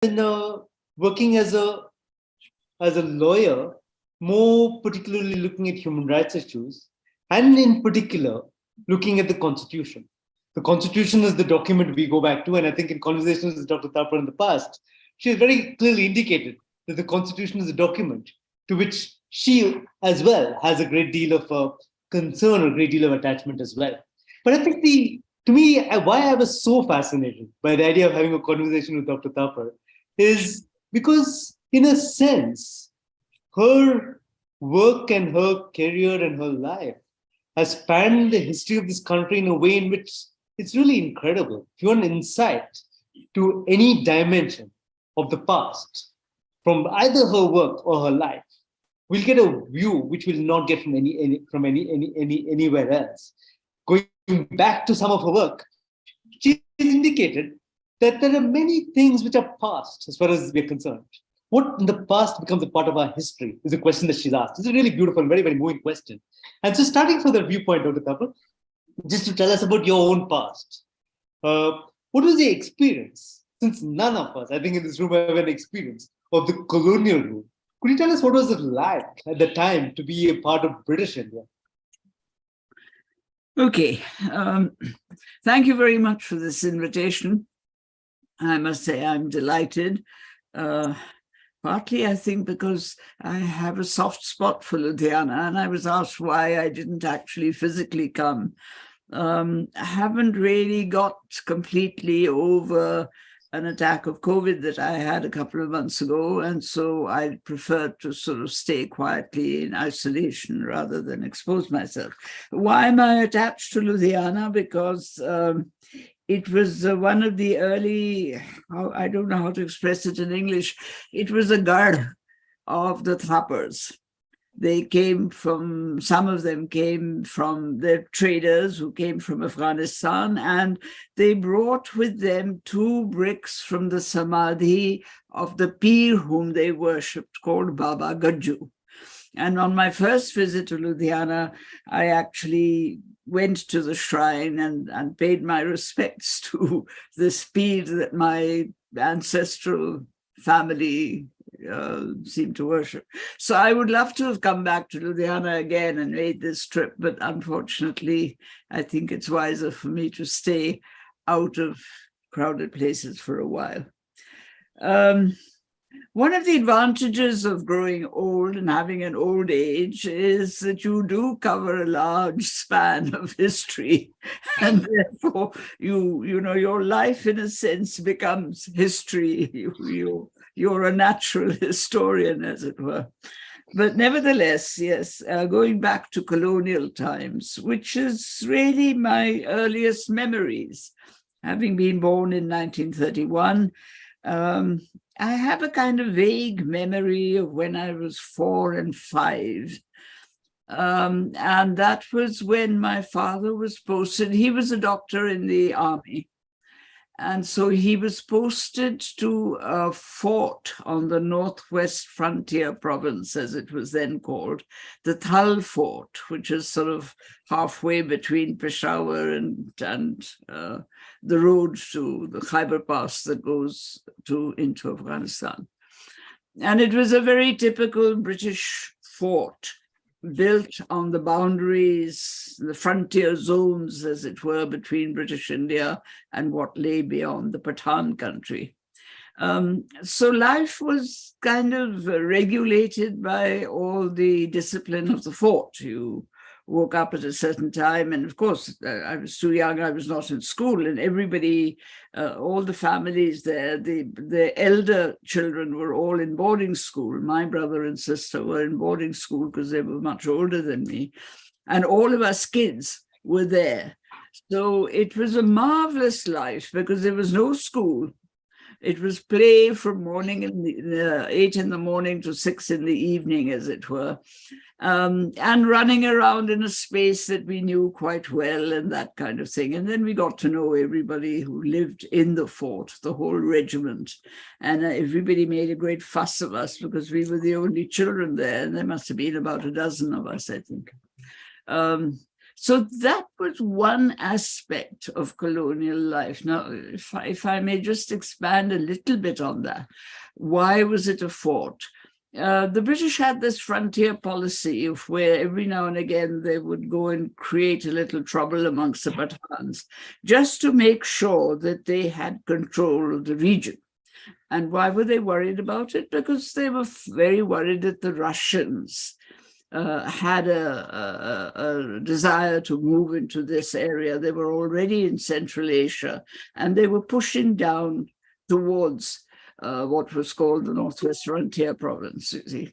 been working as a lawyer, more particularly looking at human rights issues, and in particular, looking at the Constitution. The Constitution is the document we go back to, and I think in conversations with Dr. Thapar in the past, she has very clearly indicated that the Constitution is a document to which she as well has a great deal of concern, a great deal of attachment as well. But I think to me, why I was so fascinated by the idea of having a conversation with Dr. Thapar is because, in a sense, her work and her career and her life has spanned the history of this country in a way in which it's really incredible. If you want insight to any dimension of the past, from either her work or her life, we'll get a view which we'll not get from anywhere else. Going back to some of her work, she has indicated that there are many things which are past as far as we're concerned. What in the past becomes a part of our history is a question that she's asked. It's a really beautiful and very, very moving question. And so, starting from the viewpoint, Dr. Thapar, just to tell us about your own past, what was the experience? Since none of us, I think in this room, have an experience of the colonial rule. Could you tell us what was it like at the time to be a part of British India? Okay. Thank you very much for this invitation. I must say I'm delighted. Partly, I think, because I have a soft spot for Ludhiana, and I was asked why I didn't actually physically come. I haven't really got completely over an attack of COVID that I had a couple of months ago, and so I preferred to sort of stay quietly in isolation rather than expose myself. Why am I attached to Ludhiana? Because it was one of the early, I don't know how to express it in English, it was a guard of the Thapars. They came from, some of them came from the traders who came from Afghanistan, and they brought with them 2 bricks from the Samadhi of the Pir whom they worshipped, called Baba Gajju. And on my first visit to Ludhiana, I actually went to the shrine and paid my respects to the Pir that my ancestral family seemed to worship. So I would love to have come back to Ludhiana again and made this trip, but unfortunately, I think it's wiser for me to stay out of crowded places for a while. One of the advantages of growing old and having an old age is that you do cover a large span of history, and therefore you know your life in a sense becomes history. You're a natural historian, as it were. But nevertheless, yes, going back to colonial times, which is really my earliest memories, having been born in 1931. I have a kind of vague memory of when I was 4 and 5. And that was when my father was posted. He was a doctor in the army. And so he was posted to a fort on the northwest frontier province, as it was then called, the Thal Fort, which is sort of halfway between Peshawar and the road to the Khyber Pass that goes into Afghanistan. And it was a very typical British fort, built on the boundaries, the frontier zones, as it were, between British India and what lay beyond the Pathan country. So life was kind of regulated by all the discipline of the fort. You woke up at a certain time, and of course, I was too young, I was not in school, and everybody, all the families there, the elder children were all in boarding school. My brother and sister were in boarding school because they were much older than me, and all of us kids were there. So it was a marvelous life because there was no school. It was play from morning 8 in the morning to 6 in the evening, as it were, and running around in a space that we knew quite well and that kind of thing. And then we got to know everybody who lived in the fort, the whole regiment. And everybody made a great fuss of us because we were the only children there. And there must have been about a dozen of us, I think. So that was one aspect of colonial life. Now, if I may just expand a little bit on that, why was it a fort? The British had this frontier policy of where every now and again they would go and create a little trouble amongst the Pathans, just to make sure that they had control of the region. And why were they worried about it? Because they were very worried that the Russians had a desire to move into this area. They were already in Central Asia, and they were pushing down towards what was called the Northwest Frontier Province, you see.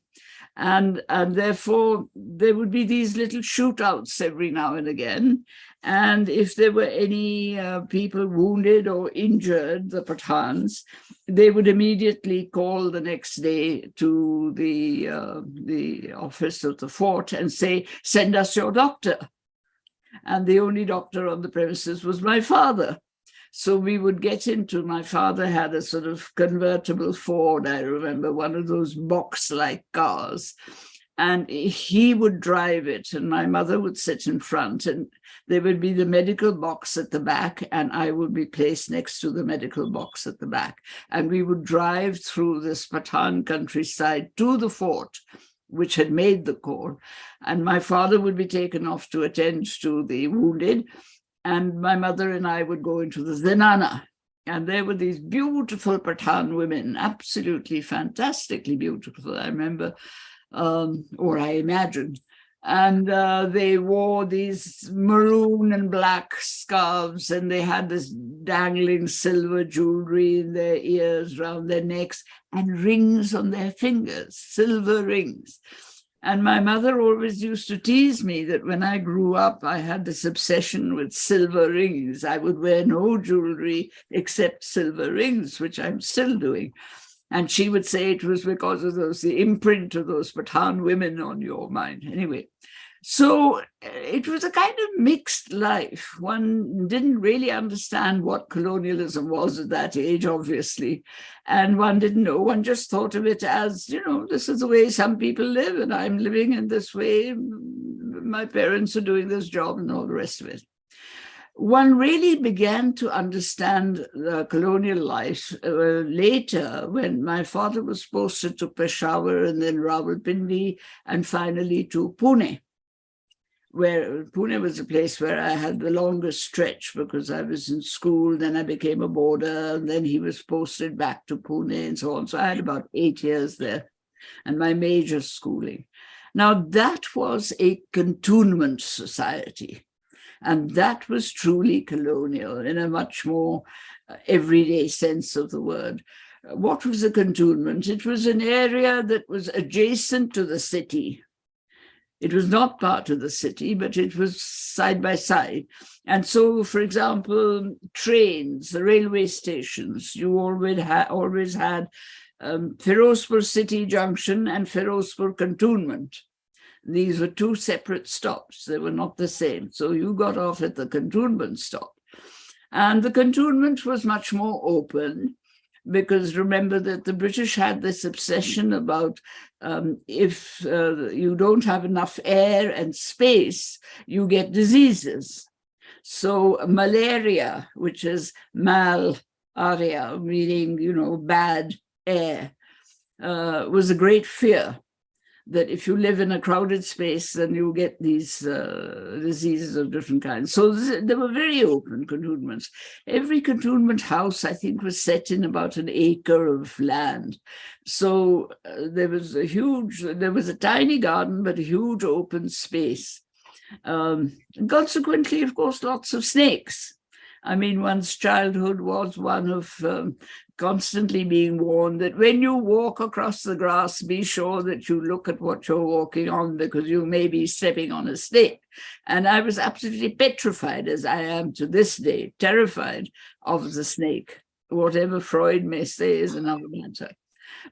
And therefore, there would be these little shootouts every now and again. And if there were any people wounded or injured, the Pathans, they would immediately call the next day to the office of the fort and say, "Send us your doctor." And the only doctor on the premises was my father. So we would get into, my father had a sort of convertible Ford, I remember, one of those box-like cars, and he would drive it, and my mother would sit in front, and there would be the medical box at the back, and I would be placed next to the medical box at the back. And we would drive through this Pathan countryside to the fort, which had made the corps, and my father would be taken off to attend to the wounded, and my mother and I would go into the Zenana. And there were these beautiful Pathan women, absolutely fantastically beautiful, I remember, or I imagine. And they wore these maroon and black scarves, and they had this dangling silver jewelry in their ears, round their necks, and rings on their fingers, silver rings. And my mother always used to tease me that when I grew up, I had this obsession with silver rings. I would wear no jewelry except silver rings, which I'm still doing. And she would say it was because of the imprint of those Pathan women on your mind. Anyway, so it was a kind of mixed life. One didn't really understand what colonialism was at that age, obviously. And one didn't know, one just thought of it as, you know, this is the way some people live, and I'm living in this way. My parents are doing this job and all the rest of it. One really began to understand colonial life later, when my father was posted to Peshawar and then Rawalpindi and finally to Pune, where Pune was a place where I had the longest stretch because I was in school, then I became a boarder, and then he was posted back to Pune and so on. So I had about 8 years there, and my major schooling. Now that was a cantonment society. And that was truly colonial in a much more everyday sense of the word. What was a cantonment? It was an area that was adjacent to the city. It was not part of the city, but it was side by side. And so, for example, trains, the railway stations, you always had Firozpur City Junction and Firozpur Cantonment. These were two separate stops. They were not the same. So you got off at the cantonment stop. And the cantonment was much more open, because remember that the British had this obsession about if you don't have enough air and space, you get diseases. So malaria, which is mal aria, meaning, you know, bad air, was a great fear. That if you live in a crowded space, then you get these diseases of different kinds. So they were very open cantonments. Every cantonment house, I think, was set in about an acre of land. So there was a tiny garden, but a huge open space. Consequently, of course, lots of snakes. I mean, one's childhood was one of constantly being warned that when you walk across the grass, be sure that you look at what you're walking on, because you may be stepping on a snake. And I was absolutely petrified, as I am to this day, terrified of the snake. Whatever Freud may say is another matter.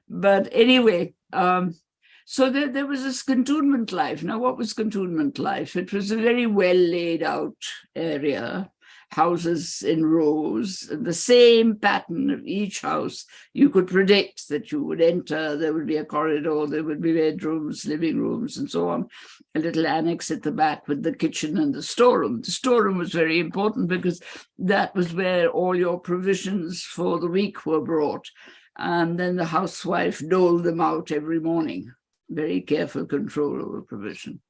But anyway, so there was this cantonment life. Now, what was cantonment life? It was a very well laid out area. houses in rows, and the same pattern of each house. You could predict that you would enter, there would be a corridor, there would be bedrooms, living rooms, and so on. A little annex at the back with the kitchen and the storeroom. The storeroom was very important because that was where all your provisions for the week were brought. And then the housewife doled them out every morning. Very careful control over provision.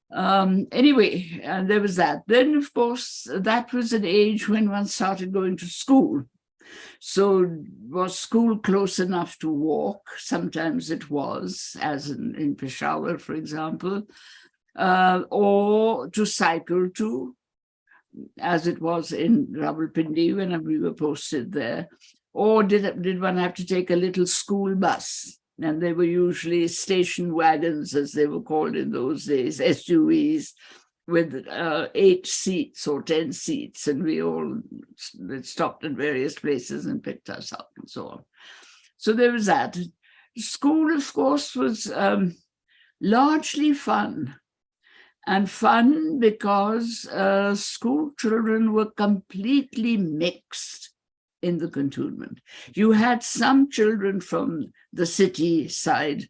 Anyway, there was that. Then, of course, that was an age when one started going to school. So was school close enough to walk? Sometimes it was, as in Peshawar, for example, or to cycle to, as it was in Rawalpindi when we were posted there. Or did one have to take a little school bus? And they were usually station wagons, as they were called in those days, SUVs, with 8 seats or 10 seats. And we all stopped at various places and picked us up and so on. So there was that. School, of course, was largely fun. And fun because school children were completely mixed in the cantonment. You had some children from the city side,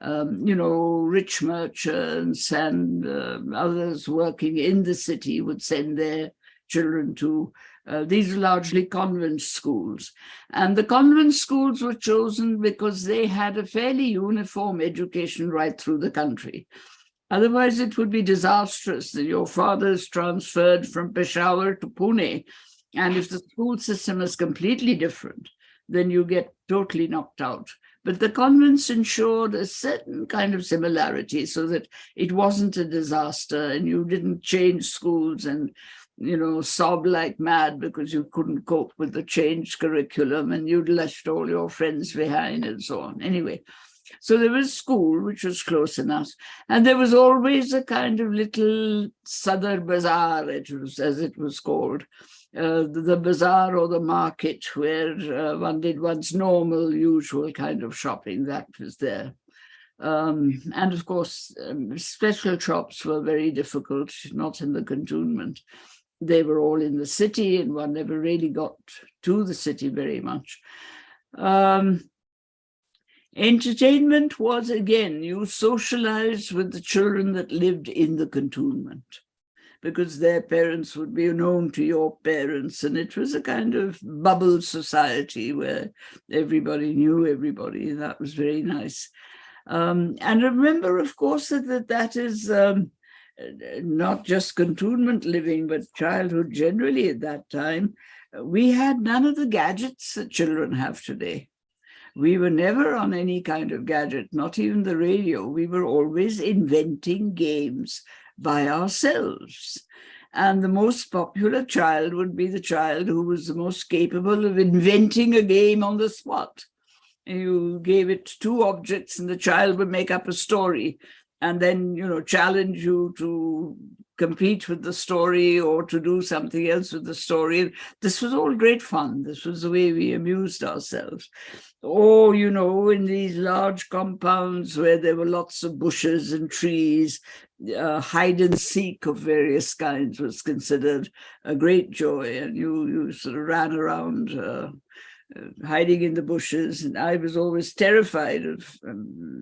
rich merchants and others working in the city would send their children to, these are largely convent schools. And the convent schools were chosen because they had a fairly uniform education right through the country. Otherwise, it would be disastrous that your father's transferred from Peshawar to Pune. And if the school system is completely different, then you get totally knocked out. But the convents ensured a certain kind of similarity so that it wasn't a disaster and you didn't change schools and, sob like mad because you couldn't cope with the changed curriculum and you'd left all your friends behind and so on. Anyway, so there was school, which was close enough. And there was always a kind of little Sadar Bazaar, as it was called. The bazaar or the market where one did one's normal, usual kind of shopping, that was there. And of course, special shops were very difficult, not in the cantonment. They were all in the city and one never really got to the city very much. Entertainment was, again, you socialized with the children that lived in the cantonment, because their parents would be known to your parents. And it was a kind of bubble society where everybody knew everybody. And that was very nice. And remember, of course, that is not just cantonment living, but childhood generally at that time. We had none of the gadgets that children have today. We were never on any kind of gadget, not even the radio. We were always inventing games by ourselves. And the most popular child would be the child who was the most capable of inventing a game on the spot. You gave it 2 objects and the child would make up a story and then, challenge you to compete with the story or to do something else with the story. This was all great fun. This was the way we amused ourselves. Or, in these large compounds where there were lots of bushes and trees, hide and seek of various kinds was considered a great joy. And you sort of ran around hiding in the bushes. And I was always terrified of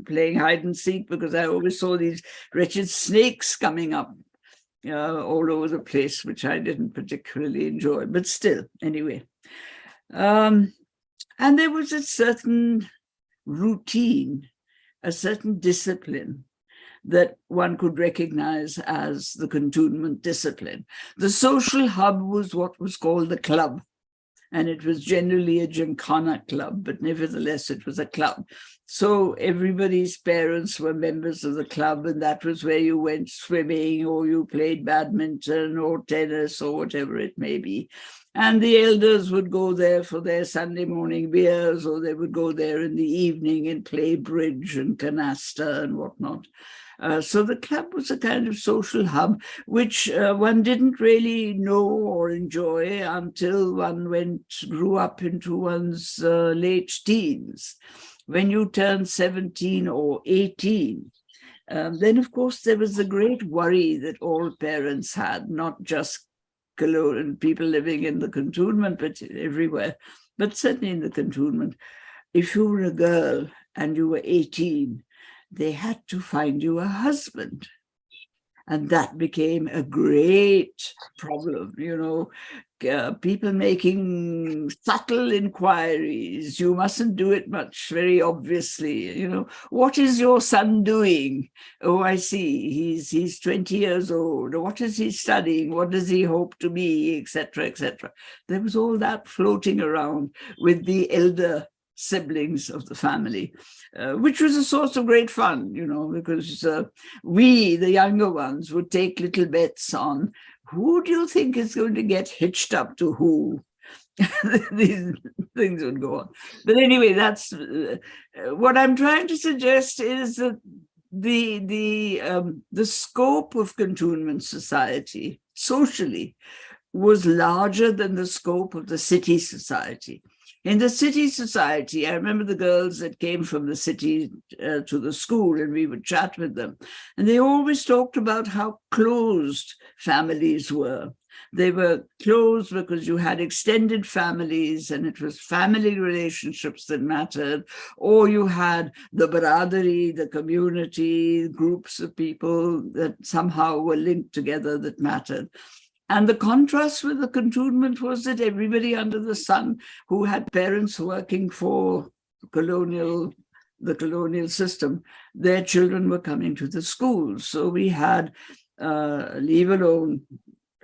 playing hide and seek because I always saw these wretched snakes coming up all over the place, which I didn't particularly enjoy, but still, anyway. And there was a certain routine, a certain discipline that one could recognize as the cantonment discipline. The social hub was what was called the club. And it was generally a gymkhana club, but nevertheless, it was a club. So everybody's parents were members of the club, and that was where you went swimming or you played badminton or tennis or whatever it may be. And the elders would go there for their Sunday morning beers, or they would go there in the evening and play bridge and canasta and whatnot. So the club was a kind of social hub, which one didn't really know or enjoy until one grew up into one's late teens. When you turned 17 or 18, then, of course, there was the great worry that all parents had, not just people living in the cantonment, but everywhere, but certainly in the cantonment, if you were a girl and you were 18, they had to find you a husband. And that became a great problem, people making subtle inquiries. You mustn't do it much, very obviously. What is your son doing? Oh, I see, he's 20 years old. What is he studying? What does he hope to be, etc., etc. There was all that floating around with the elder siblings of the family, which was a source of great fun, because we, the younger ones, would take little bets on who do you think is going to get hitched up to who. These things would go on. But anyway, that's what I'm trying to suggest is that the scope of cantonment society socially was larger than the scope of the city society. In the city society, I remember the girls that came from the city to the school, and we would chat with them. And they always talked about how closed families were. They were closed because you had extended families, and it was family relationships that mattered, or you had the baradari, the community, groups of people that somehow were linked together that mattered. And the contrast with the cantonment was that everybody under the sun who had parents working for the colonial system, their children were coming to the schools. So we had, leave alone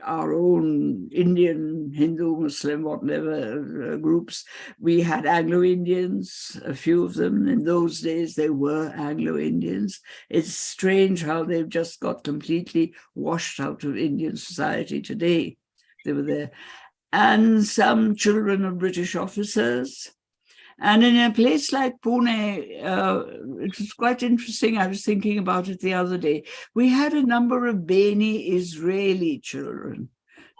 our own Indian, Hindu, Muslim, whatever groups. We had Anglo-Indians, a few of them. In those days, they were Anglo-Indians. It's strange how they've just got completely washed out of Indian society today. They were there. And some children of British officers. And in a place like Pune, it was quite interesting. I was thinking about it the other day. We had a number of Beni Israeli children,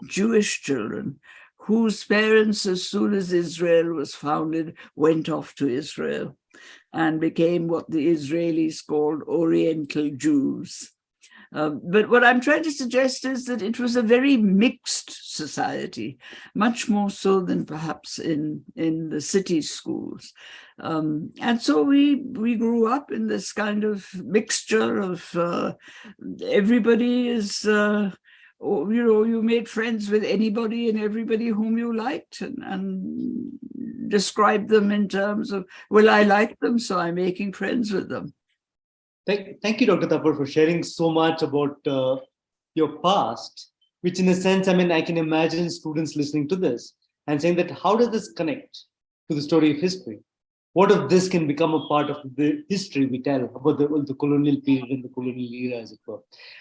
Jewish children, whose parents, as soon as Israel was founded, went off to Israel and became what the Israelis called Oriental Jews. But what I'm trying to suggest is that it was a very mixed society, much more so than perhaps in the city schools. And so we grew up in this kind of mixture of everybody is, you made friends with anybody and everybody whom you liked, and described them in terms of, well, I like them, so I'm making friends with them. Thank you, Dr. Thapar, for sharing so much about your past, which in a sense, I can imagine students listening to this and saying that, how does this connect to the story of history? What of this can become a part of the history we tell about the colonial period and the colonial era, as it were?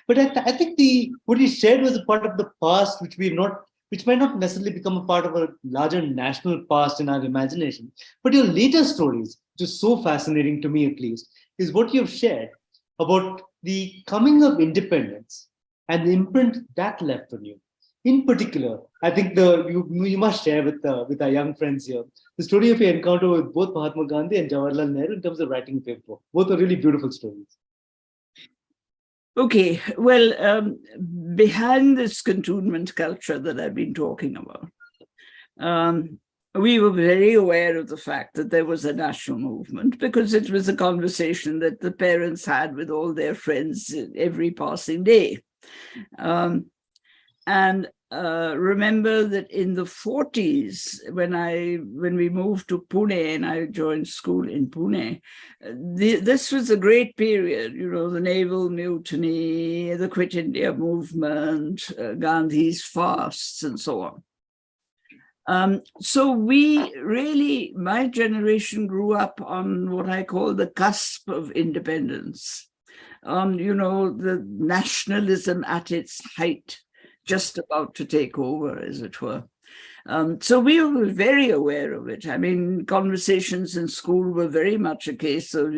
But I think what you shared was a part of the past, which might not necessarily become a part of a larger national past in our imagination. But your later stories, which is so fascinating to me at least, is what you've shared about the coming of independence and the imprint that left on you. In particular, I think you must share with our young friends here the story of your encounter with both Mahatma Gandhi and Jawaharlal Nehru in terms of writing a paper. Both are really beautiful stories. Okay, well, behind this cantonment culture that I've been talking about, we were very aware of the fact that there was a national movement, because it was a conversation that the parents had with all their friends every passing day. And remember that in the 40s, when we moved to Pune and I joined school in Pune, this was a great period, the naval mutiny, the Quit India movement, Gandhi's fasts, and so on. So my generation grew up on what I call the cusp of independence, the nationalism at its height, just about to take over, as it were. So we were very aware of it. Conversations in school were very much a case of,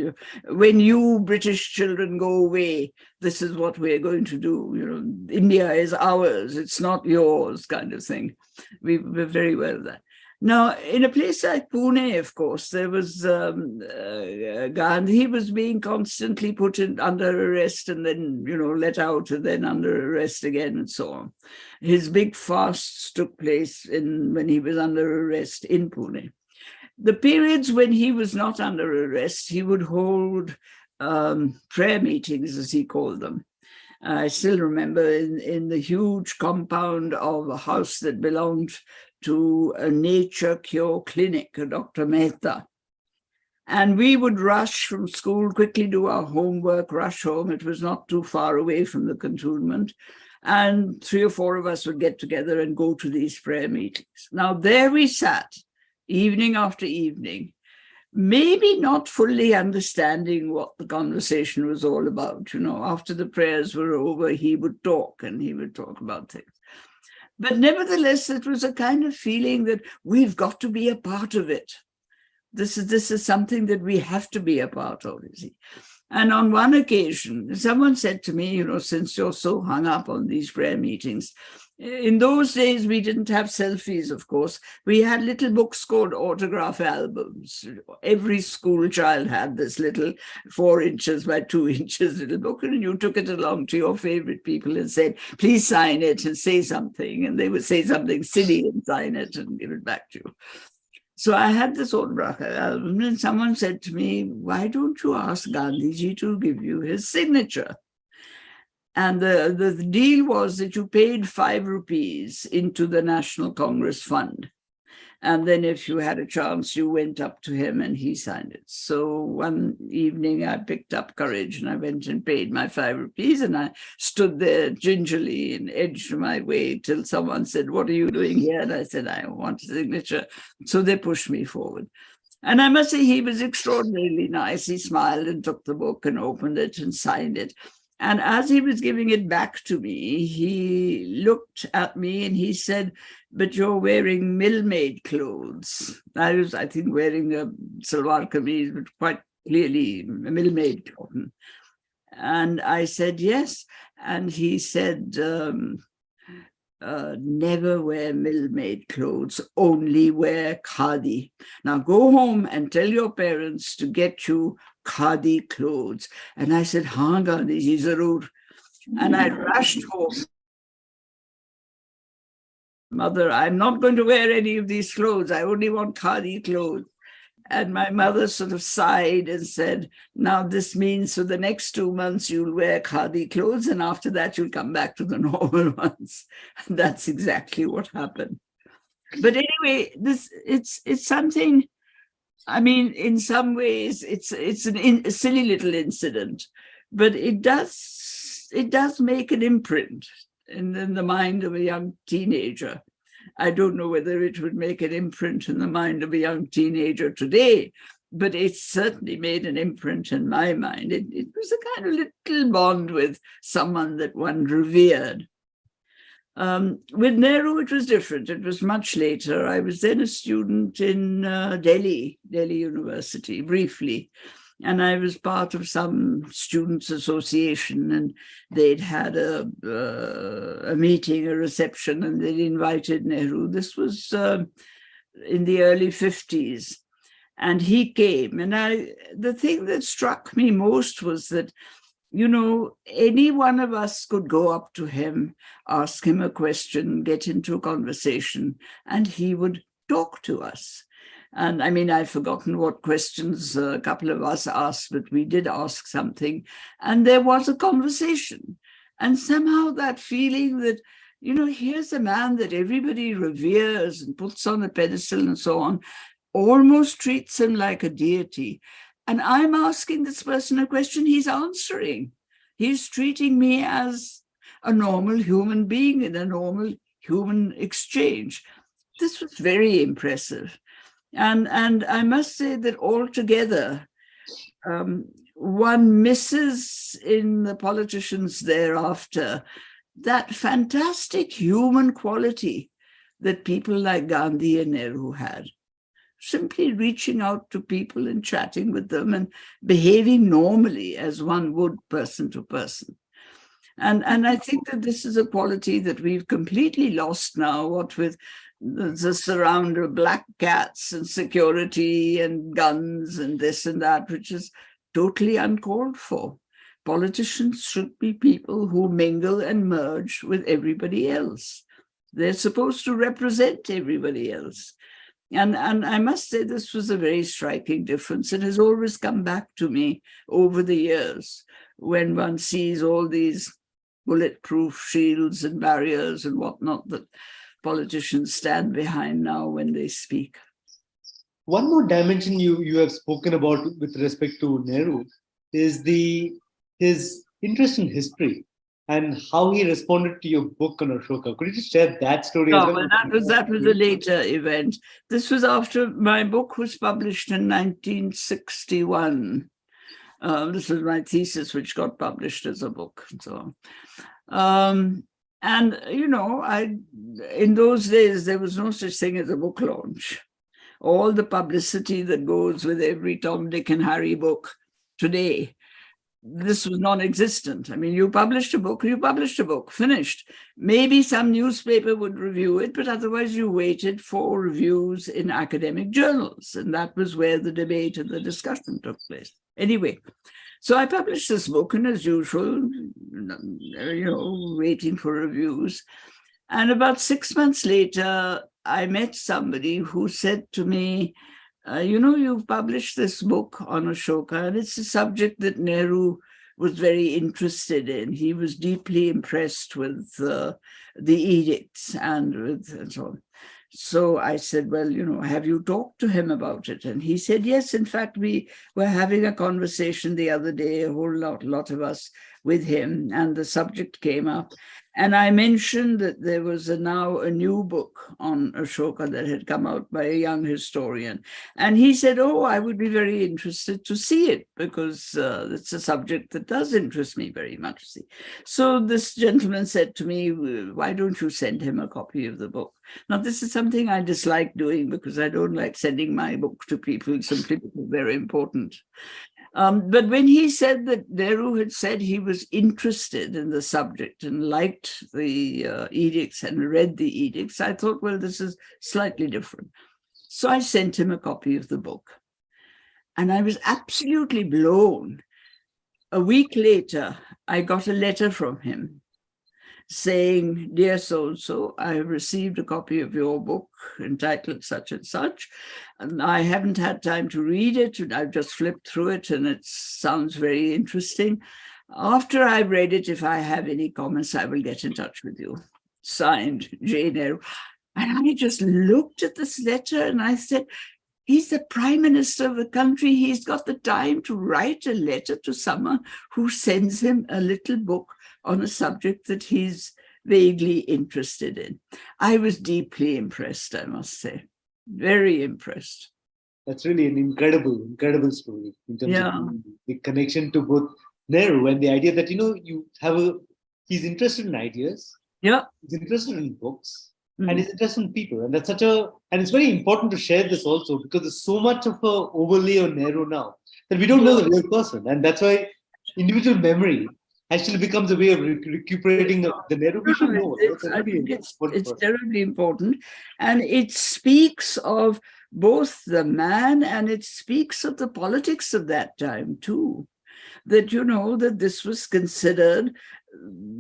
when you British children go away, this is what we're going to do. India is ours, it's not yours, kind of thing. We were very aware of that. Now, in a place like Pune, of course, there was Gandhi. He was being constantly put under arrest and then, let out and then under arrest again and so on. His big fasts took place when he was under arrest in Pune. The periods when he was not under arrest, he would hold prayer meetings, as he called them. I still remember in the huge compound of a house that belonged to a nature cure clinic, Dr. Mehta. And we would rush from school, quickly do our homework, rush home. It was not too far away from the cantonment. And 3 or 4 of us would get together and go to these prayer meetings. Now, there we sat, evening after evening, maybe not fully understanding what the conversation was all about. After the prayers were over, he would talk and he would talk about things. But nevertheless, it was a kind of feeling that we've got to be a part of it. This is something that we have to be a part of, you see. And on one occasion, someone said to me, since you're so hung up on these prayer meetings, in those days, we didn't have selfies, of course. We had little books called autograph albums. Every school child had this little 4 inches by 2 inches little book, and you took it along to your favorite people and said, please sign it and say something. And they would say something silly and sign it and give it back to you. So I had this autograph album, and someone said to me, why don't you ask Gandhiji to give you his signature? And the deal was that you paid 5 rupees into the National Congress Fund. And then if you had a chance, you went up to him and he signed it. So one evening I picked up courage and I went and paid my 5 rupees, and I stood there gingerly and edged my way till someone said, what are you doing here? And I said, I want a signature. So they pushed me forward. And I must say he was extraordinarily nice. He smiled and took the book and opened it and signed it. And as he was giving it back to me, he looked at me and he said, but you're wearing mill-made clothes. I was, I think, wearing a salwar kameez, but quite clearly mill-made cotton. And I said, yes. And he said, never wear mill-made clothes, only wear khadi. Now go home and tell your parents to get you khadi clothes. And I said, haan Gandhiji, zarur. And I rushed home. Mother, I'm not going to wear any of these clothes. I only want khadi clothes. And my mother sort of sighed and said, now this means for the next 2 months, you'll wear khadi clothes, and after that, you'll come back to the normal ones. And that's exactly what happened. But anyway, it's something, I mean, in some ways, it's a silly little incident, but it does make an imprint in the mind of a young teenager. I don't know whether it would make an imprint in the mind of a young teenager today, but it certainly made an imprint in my mind. It was a kind of little bond with someone that one revered. With Nehru, it was different. It was much later. I was then a student in Delhi University, briefly. And I was part of some students' association, and they'd had a meeting, a reception, and they'd invited Nehru. This was in the early 50s. And he came. And the thing that struck me most was that, you know, any one of us could go up to him, ask him a question, get into a conversation, and he would talk to us. And I mean, I've forgotten what questions a couple of us asked, but we did ask something, and there was a conversation. And somehow that feeling that, you know, here's a man that everybody reveres and puts on a pedestal and so on, almost treats him like a deity. And I'm asking this person a question, he's answering. He's treating me as a normal human being in a normal human exchange. This was very impressive. And I must say that altogether, one misses in the politicians thereafter that fantastic human quality that people like Gandhi and Nehru had. Simply reaching out to people and chatting with them and behaving normally as one would person to person. And I think that this is a quality that we've completely lost now, what with the surround of black cats and security and guns and this and that, which is totally uncalled for. Politicians should be people who mingle and merge with everybody else. They're supposed to represent everybody else. And I must say this was a very striking difference. It has always come back to me over the years when one sees all these bulletproof shields and barriers and whatnot that politicians stand behind now when they speak. One more dimension you have spoken about with respect to Nehru is his interest in history and how he responded to your book on Ashoka. Could you just share that story? No, as well? well, that was a later event. This was after my book was published in 1961. This was my thesis, which got published as a book. So, and you know, in those days there was no such thing as a book launch. All the publicity that goes with every Tom, Dick, and Harry book today, this was non-existent. I mean, you published a book, finished. Maybe some newspaper would review it, but otherwise you waited for reviews in academic journals. And that was where the debate and the discussion took place. Anyway, so I published this book, and as usual, you know, waiting for reviews. And about 6 months later, I met somebody who said to me, you know, you've published this book on Ashoka, and it's a subject that Nehru was very interested in. He was deeply impressed with the edicts and so on. So I said, well, you know, have you talked to him about it? And he said, yes, in fact, we were having a conversation the other day, a whole lot of us with him, and the subject came up. And I mentioned that there was now a new book on Ashoka that had come out by a young historian. And he said, oh, I would be very interested to see it because it's a subject that does interest me very much. So this gentleman said to me, why don't you send him a copy of the book? Now, this is something I dislike doing because I don't like sending my book to people simply because they're important. But when he said that Nehru had said he was interested in the subject and liked the edicts and read the edicts, I thought, well, this is slightly different. So I sent him a copy of the book. And I was absolutely blown. A week later, I got a letter from him saying, dear so-and-so, I have received a copy of your book entitled such and such, and I haven't had time to read it, and I've just flipped through it, and it sounds very interesting. After I've read it, if I have any comments, I will get in touch with you. Signed, J. Nehru. And I just looked at this letter, and I said, he's the prime minister of the country. He's got the time to write a letter to someone who sends him a little book on a subject that he's vaguely interested in. I was deeply impressed, I must say. Very impressed. That's really an incredible story in terms of the connection to both Nehru and the idea that, you know, he's interested in ideas. Yeah. He's interested in books. And he's interested in people. And that's and it's very important to share this also because there's so much of a overlay on Nehru now that we don't know the real person. And that's why individual memory actually becomes a way of recuperating the Nehru. We should know. I think it's terribly important. And it speaks of both the man and it speaks of the politics of that time too. That, you know, that this was considered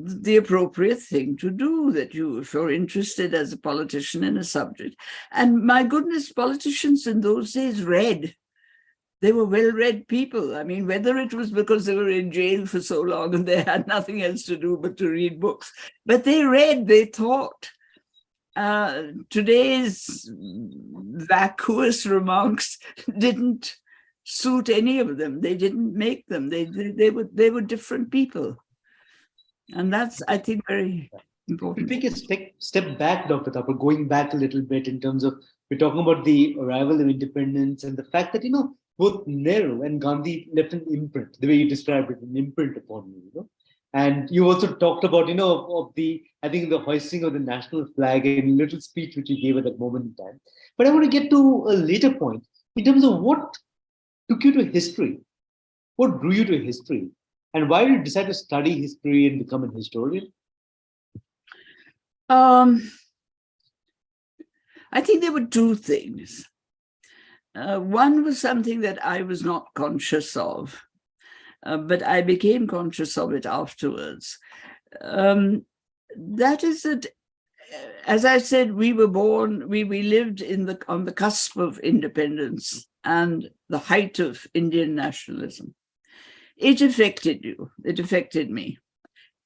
the appropriate thing to do, that if you're interested as a politician in a subject. And my goodness, politicians in those days read. They were well-read people. I mean, whether it was because they were in jail for so long and they had nothing else to do but to read books, but they read, they thought. Today's vacuous remarks didn't suit any of them. They didn't make them. They were different people. And that's, I think, very important. If we take a step back, Dr. Thapar, going back a little bit in terms of, we're talking about the arrival of independence and the fact that, you know, both Nehru and Gandhi left an imprint, the way you described it, an imprint upon you, you know. And you also talked about, you know, of the hoisting of the national flag in a little speech which you gave at that moment in time. But I want to get to a later point in terms of what took you to history, what drew you to history, and why did you decide to study history and become an historian? I think there were two things. One was something that I was not conscious of, but I became conscious of it afterwards. That is that, as I said, we were born, we lived on the cusp of independence and the height of Indian nationalism. It affected you, it affected me.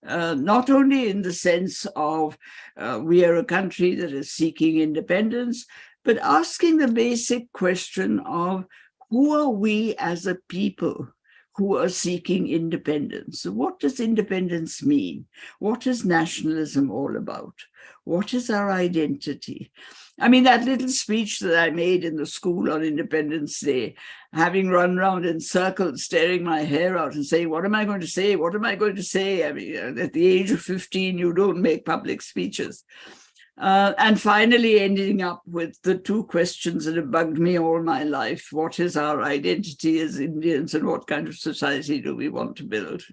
Not only in the sense of we are a country that is seeking independence, but asking the basic question of who are we as a people who are seeking independence? What does independence mean? What is nationalism all about? What is our identity? I mean, that little speech that I made in the school on Independence Day, having run around in circles, staring my hair out and saying, what am I going to say? What am I going to say? I mean, at the age of 15, you don't make public speeches. And finally ending up with the two questions that have bugged me all my life. What is our identity as Indians, and what kind of society do we want to build?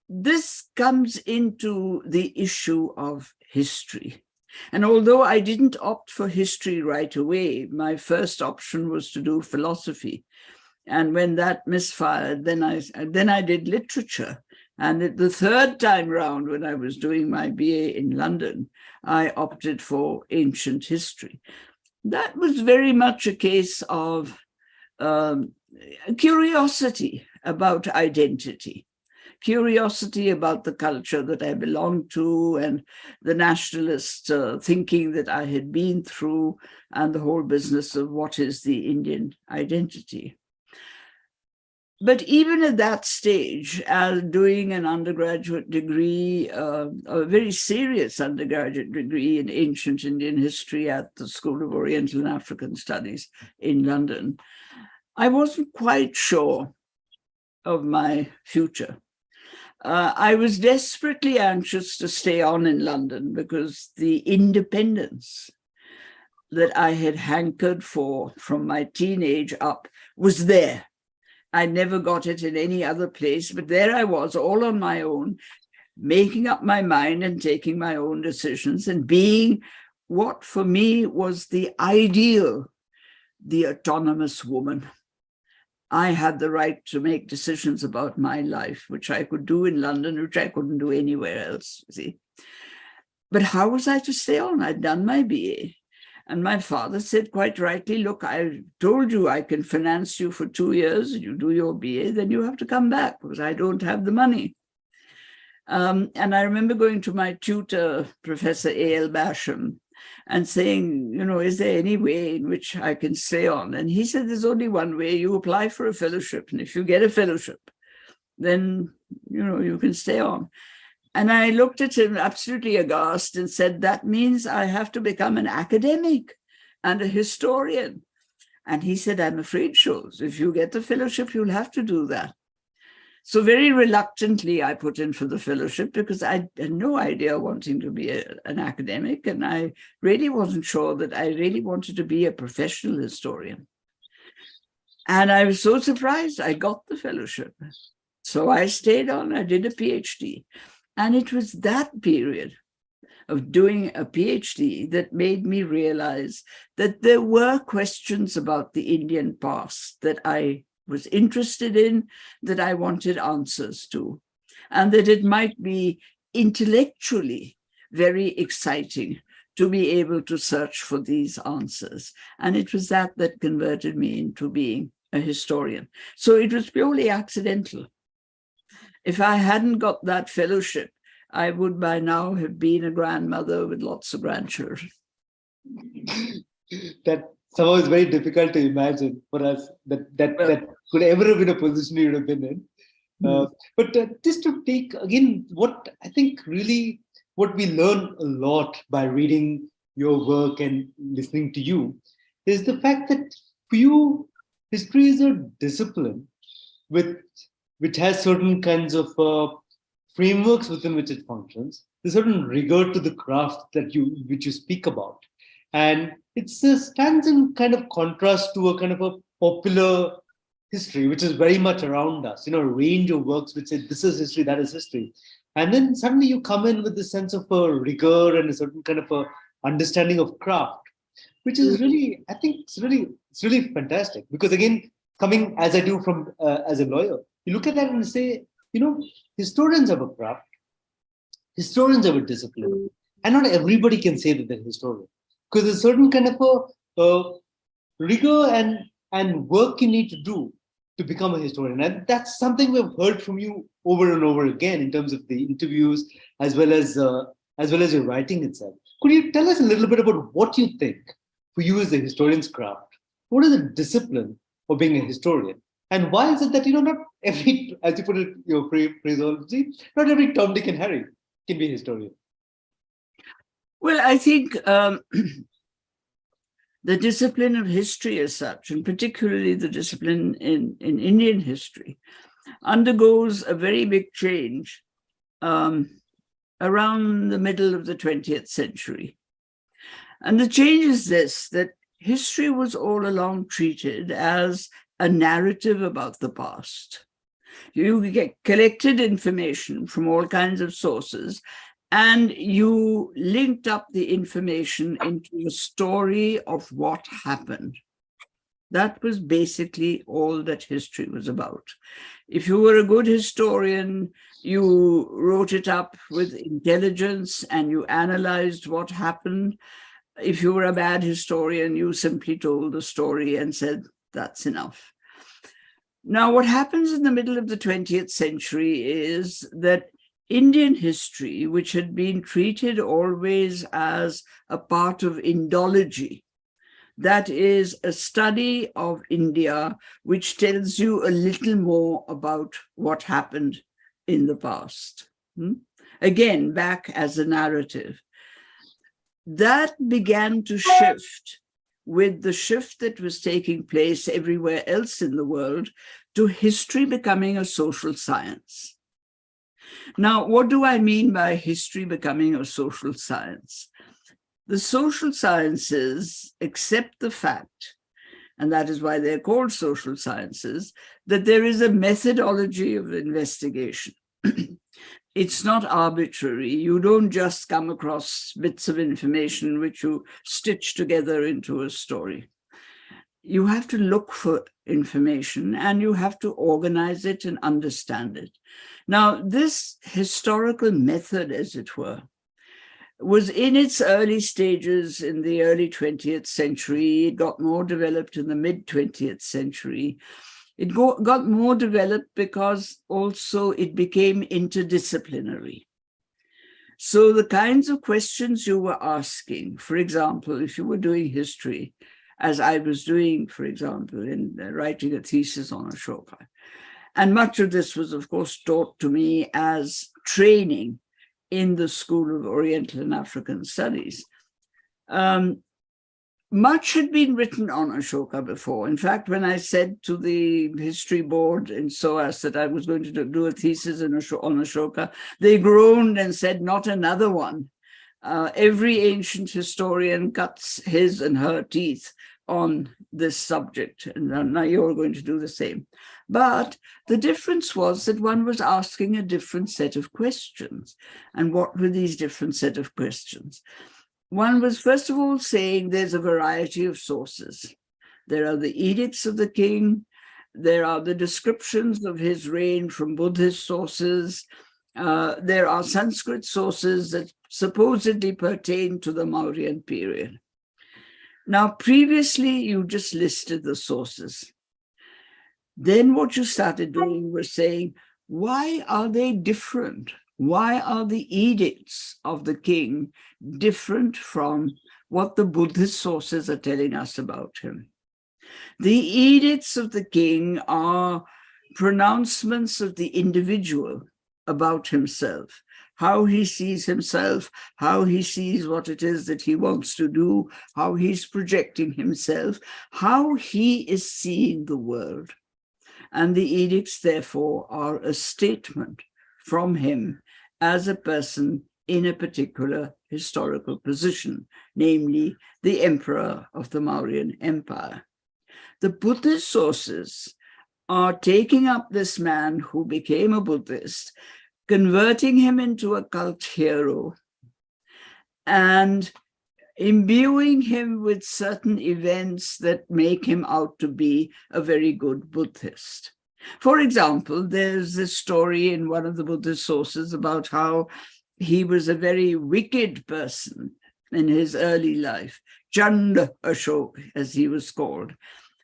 This comes into the issue of history. And although I didn't opt for history right away, my first option was to do philosophy. And when that misfired, then I did literature. And the third time round, when I was doing my BA in London, I opted for ancient history. That was very much a case of curiosity about identity, curiosity about the culture that I belonged to and the nationalist thinking that I had been through, and the whole business of what is the Indian identity. But even at that stage, as doing an undergraduate degree, a very serious undergraduate degree in ancient Indian history at the School of Oriental and African Studies in London, I wasn't quite sure of my future. I was desperately anxious to stay on in London because the independence that I had hankered for from my teenage up was there. I never got it in any other place, but there I was all on my own, making up my mind and taking my own decisions and being what for me was the ideal, the autonomous woman. I had the right to make decisions about my life, which I could do in London, which I couldn't do anywhere else, see. But how was I to stay on? I'd done my BA. And my father said quite rightly, look, I told you I can finance you for 2 years, you do your BA, then you have to come back because I don't have the money. And I remember going to my tutor, Professor A.L. Basham, and saying, you know, is there any way in which I can stay on? And he said, there's only one way. You apply for a fellowship. And if you get a fellowship, then, you know, you can stay on. And I looked at him absolutely aghast and said, that means I have to become an academic and a historian. And he said, I'm afraid so. If you get the fellowship, you'll have to do that. So very reluctantly, I put in for the fellowship because I had no idea wanting to be an academic. And I really wasn't sure that I really wanted to be a professional historian. And I was so surprised I got the fellowship. So I stayed on, I did a PhD. And it was that period of doing a PhD that made me realize that there were questions about the Indian past that I was interested in, that I wanted answers to, and that it might be intellectually very exciting to be able to search for these answers. And it was that converted me into being a historian. So it was purely accidental. If I hadn't got that fellowship, I would by now have been a grandmother with lots of grandchildren. That somehow is very difficult to imagine for us that could ever have been a position you would have been in. But just to take again, what I think really what we learn a lot by reading your work and listening to you is the fact that for you, history is a discipline which has certain kinds of frameworks within which it functions. There's a certain rigor to the craft which you speak about. And it stands in kind of contrast to a kind of a popular history, which is very much around us, a range of works which say this is history, that is history. And then suddenly you come in with this sense of a rigor and a certain kind of a understanding of craft, which is really, I think it's really fantastic. Because again, coming as I do from as a lawyer, you look at that and say, historians have a craft, historians have a discipline, and not everybody can say that they're historian, because there's a certain kind of a rigor and work you need to do to become a historian. And that's something we've heard from you over and over again in terms of the interviews as well as your writing itself. Could you tell us a little bit about what you think for you as a historian's craft? What is the discipline of being a historian? And why is it that, not every, as you put it, your phraseology, not every Tom, Dick and Harry can be a historian? Well, I think the discipline of history as such, and particularly the discipline in Indian history, undergoes a very big change around the middle of the 20th century. And the change is this, that history was all along treated as a narrative about the past. You get collected information from all kinds of sources, and you linked up the information into a story of what happened. That was basically all that history was about. If you were a good historian, you wrote it up with intelligence and you analyzed what happened. If you were a bad historian, you simply told the story and said, that's enough. Now, what happens in the middle of the 20th century is that Indian history, which had been treated always as a part of Indology, that is a study of India, which tells you a little more about what happened in the past. Again, back as a narrative. That began to shift with the shift that was taking place everywhere else in the world to history becoming a social science. Now, what do I mean by history becoming a social science? The social sciences accept the fact, and that is why they're called social sciences, that there is a methodology of investigation. It's not arbitrary. You don't just come across bits of information which you stitch together into a story. You have to look for information and you have to organize it and understand it. Now, this historical method, as it were, was in its early stages in the early 20th century. It got more developed in the mid-20th century. It got more developed because also it became interdisciplinary. So the kinds of questions you were asking, for example, if you were doing history, as I was doing, for example, in writing a thesis on Ashoka, and much of this was, of course, taught to me as training in the School of Oriental and African Studies. Much had been written on Ashoka before. In fact, when I said to the history board in SOAS that I was going to do a thesis on Ashoka, they groaned and said, not another one. Every ancient historian cuts his and her teeth on this subject, and now you're going to do the same. But the difference was that one was asking a different set of questions. And what were these different set of questions? One was, first of all, saying there's a variety of sources. There are the edicts of the king. There are the descriptions of his reign from Buddhist sources. There are Sanskrit sources that supposedly pertain to the Mauryan period. Now, previously, you just listed the sources. Then what you started doing was saying, why are they different? Why are the edicts of the king different from what the Buddhist sources are telling us about him? The edicts of the king are pronouncements of the individual about himself, how he sees himself, how he sees what it is that he wants to do, how he's projecting himself, how he is seeing the world. And the edicts, therefore, are a statement from him as a person in a particular historical position, namely the emperor of the Mauryan Empire. The Buddhist sources are taking up this man who became a Buddhist, converting him into a cult hero, and imbuing him with certain events that make him out to be a very good Buddhist. For example, there's this story in one of the Buddhist sources about how he was a very wicked person in his early life, Chanda Ashok, as he was called.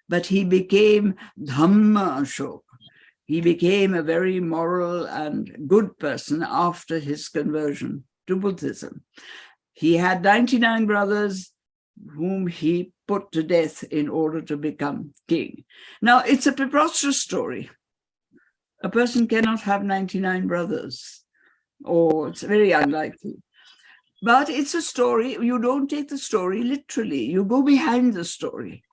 But he became Dhamma Ashok. He became a very moral and good person after his conversion to Buddhism. He had 99 brothers whom he put to death in order to become king. Now, it's a preposterous story. A person cannot have 99 brothers, or it's very unlikely. But it's a story. You don't take the story literally. You go behind the story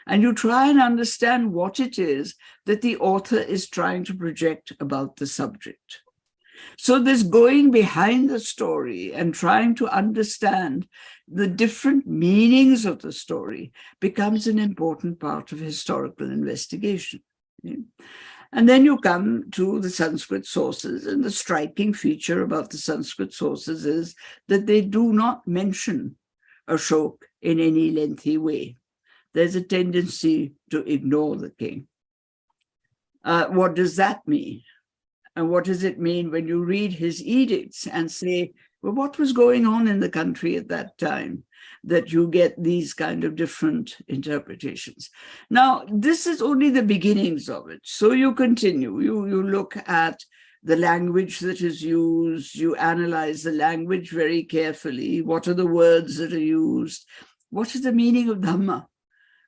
and you try and understand what it is that the author is trying to project about the subject. So this going behind the story and trying to understand the different meanings of the story becomes an important part of historical investigation. And then you come to the Sanskrit sources, and the striking feature about the Sanskrit sources is that they do not mention Ashok in any lengthy way. There's a tendency to ignore the king. What does that mean? And what does it mean when you read his edicts and say, well, what was going on in the country at that time that you get these kind of different interpretations? Now, this is only the beginnings of it. So you continue, you look at the language that is used, you analyze the language very carefully. What are the words that are used? What is the meaning of Dhamma?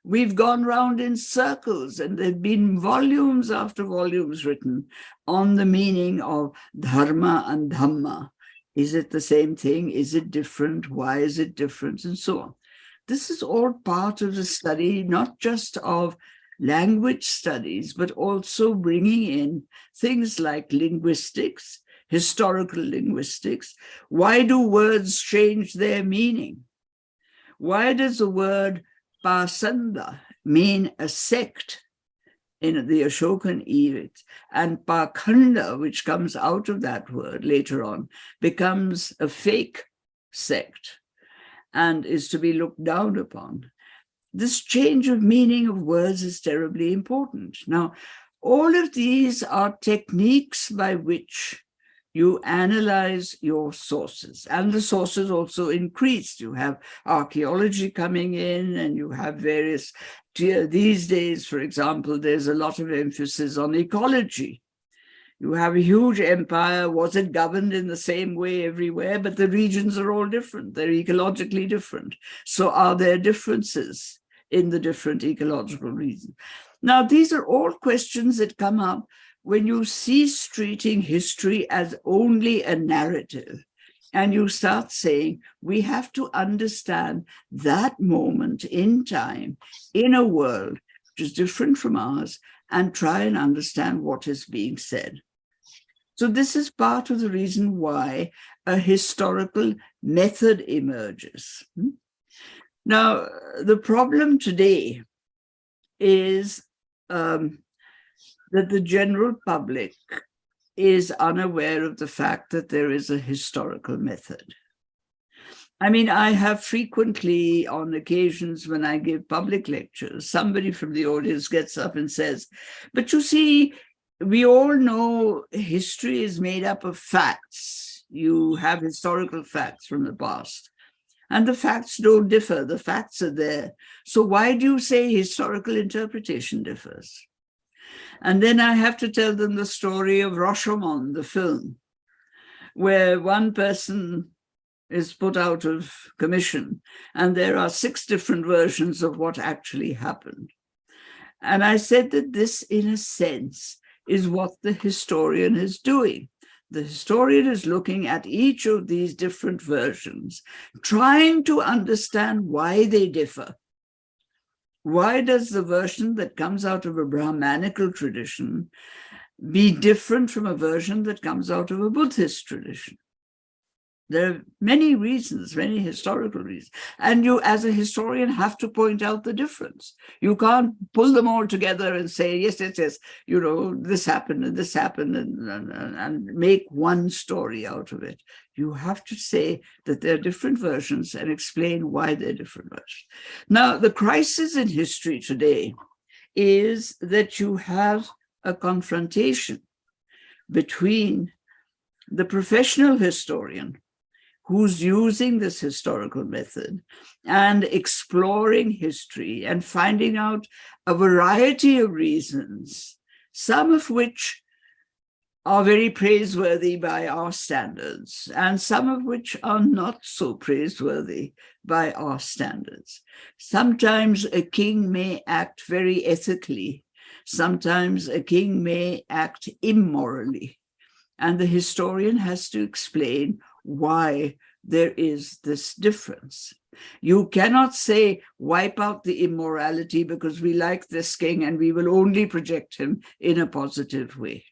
We've gone round in circles, and there have been volumes after volumes written on the meaning of dharma and dhamma. Is it the same thing? Is it different? Why is it different? And so on. This is all part of the study, not just of language studies, but also bringing in things like linguistics, historical linguistics. Why do words change their meaning? Why does the word Pasanda mean a sect in the Ashokan edict, and Pakhanda, which comes out of that word later on, becomes a fake sect and is to be looked down upon? This change of meaning of words is terribly important. Now, all of these are techniques by which you analyze your sources, and the sources also increased. You have archaeology coming in, and you have various, these days, for example, there's a lot of emphasis on ecology. You have a huge empire. Was it governed in the same way everywhere? But the regions are all different. They're ecologically different. So are there differences in the different ecological regions? Now, these are all questions that come up when you cease treating history as only a narrative, and you start saying, we have to understand that moment in time, in a world which is different from ours, and try and understand what is being said. So this is part of the reason why a historical method emerges. Now, the problem today is that the general public is unaware of the fact that there is a historical method. I mean, I have frequently, on occasions when I give public lectures, somebody from the audience gets up and says, but you see, we all know history is made up of facts. You have historical facts from the past, and the facts don't differ. The facts are there. So why do you say historical interpretation differs? And then I have to tell them the story of Rashomon, the film, where one person is put out of commission, and there are 6 different versions of what actually happened. And I said that this, in a sense, is what the historian is doing. The historian is looking at each of these different versions, trying to understand why they differ. Why does the version that comes out of a Brahmanical tradition be different from a version that comes out of a Buddhist tradition? There are many reasons, many historical reasons. And you, as a historian, have to point out the difference. You can't pull them all together and say, yes, this happened and this happened, and make one story out of it. You have to say that there are different versions and explain why they're different versions. Now, the crisis in history today is that you have a confrontation between the professional historian who's using this historical method and exploring history and finding out a variety of reasons, some of which are very praiseworthy by our standards, and some of which are not so praiseworthy by our standards. Sometimes a king may act very ethically. Sometimes a king may act immorally. And the historian has to explain why there is this difference. You cannot say, wipe out the immorality because we like this king and we will only project him in a positive way,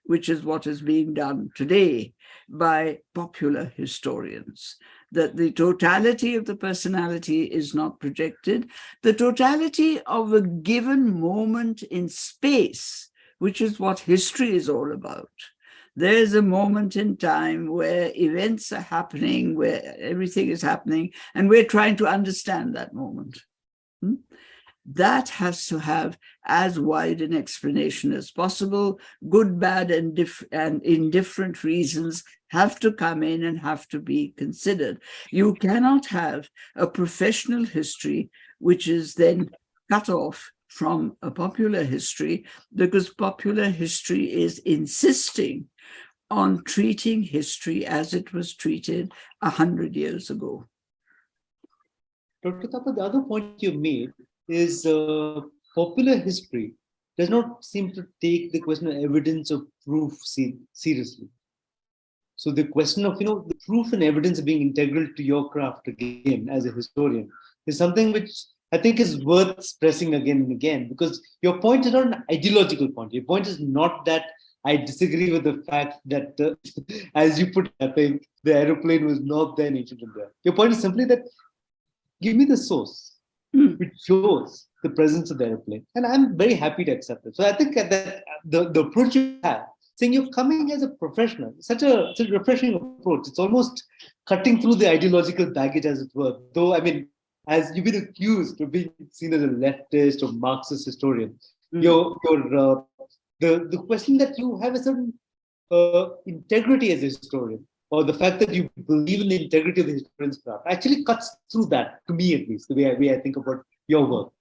which is what is being done today by popular historians, that the totality of the personality is not projected. The totality of a given moment in space, which is what history is all about. There's a moment in time where events are happening, where everything is happening, and we're trying to understand that moment. That has to have as wide an explanation as possible. Good, bad, and indifferent reasons have to come in and have to be considered. You cannot have a professional history which is then cut off from a popular history, because popular history is insisting on treating history as it was treated 100 years ago. Dr. Thapar, the other point you made is popular history does not seem to take the question of evidence or proof seriously. So the question of, the proof and evidence being integral to your craft again as a historian is something which I think is worth stressing again and again, because your point is not an ideological point. Your point is not that I disagree with the fact that, as you put it, I think the aeroplane was not there in ancient India. Your point is simply that give me the source which shows the presence of the aeroplane, and I'm very happy to accept it. So I think that the approach you have, saying you're coming as a professional, such a refreshing approach. It's almost cutting through the ideological baggage, as it were. Though, as you've been accused of being seen as a leftist or Marxist historian, the question that you have a certain integrity as a historian, or the fact that you believe in the integrity of the historian's craft, actually cuts through that, to me at least, the way I think about your work.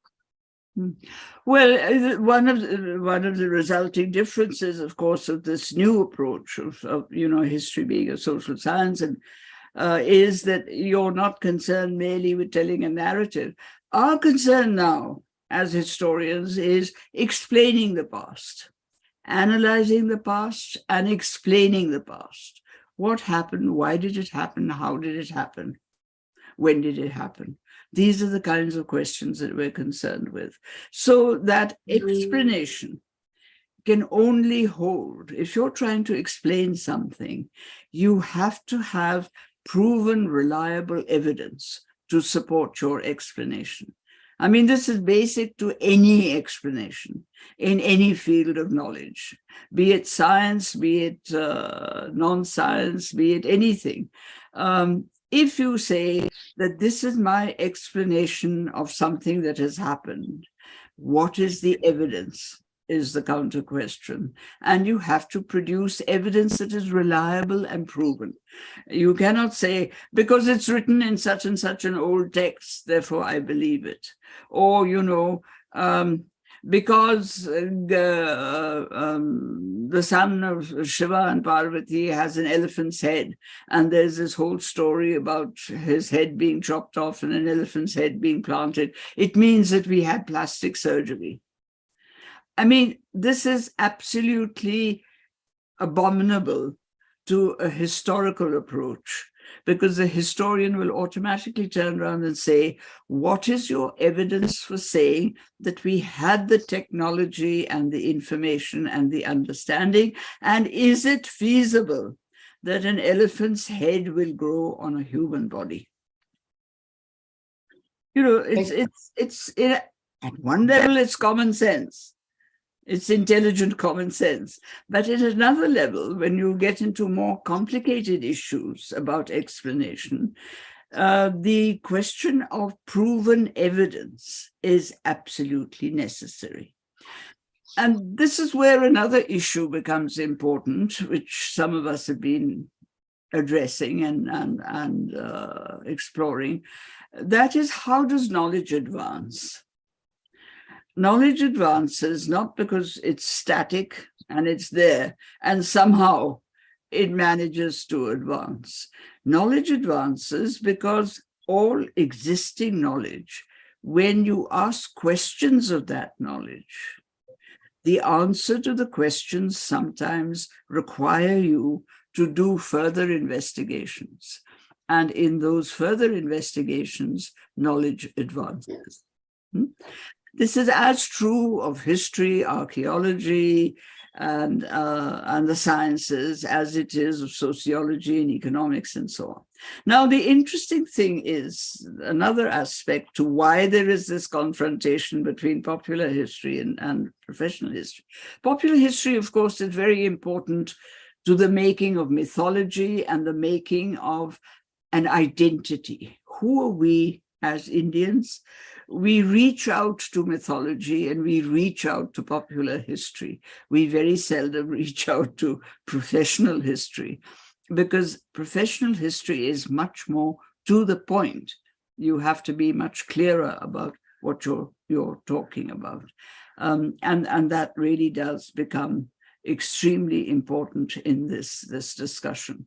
Well, one of the resulting differences, of course, of this new approach of history being a social science and is that you're not concerned merely with telling a narrative. Our concern now as historians is explaining the past, analyzing the past and explaining the past. What happened? Why did it happen? How did it happen? When did it happen? These are the kinds of questions that we're concerned with. So that explanation can only hold. If you're trying to explain something, you have to have proven, reliable evidence to support your explanation. This is basic to any explanation in any field of knowledge, be it science, be it non-science, be it anything. If you say that this is my explanation of something that has happened, what is the evidence? Is the counter question. And you have to produce evidence that is reliable and proven. You cannot say, because it's written in such and such an old text, therefore I believe it. Or, because the son of Shiva and Parvati has an elephant's head, and there's this whole story about his head being chopped off and an elephant's head being planted, it means that we had plastic surgery. This is absolutely abominable to a historical approach, because the historian will automatically turn around and say, what is your evidence for saying that we had the technology and the information and the understanding? And is it feasible that an elephant's head will grow on a human body. You know, at one level, it's common sense. It's intelligent common sense. But at another level, when you get into more complicated issues about explanation, the question of proven evidence is absolutely necessary. And this is where another issue becomes important, which some of us have been addressing and exploring. That is, how does knowledge advance? Knowledge advances not because it's static and it's there, and somehow it manages to advance. Knowledge advances because all existing knowledge, when you ask questions of that knowledge, the answer to the questions sometimes require you to do further investigations. And in those further investigations, knowledge advances. This is as true of history, archaeology, and the sciences as it is of sociology and economics and so on. Now, the interesting thing is another aspect to why there is this confrontation between popular history and professional history. Popular history, of course, is very important to the making of mythology and the making of an identity. Who are we as Indians? We reach out to mythology and we reach out to popular history. We very seldom reach out to professional history because professional history is much more to the point. You have to be much clearer about what you're talking about. And that really does become extremely important in this discussion.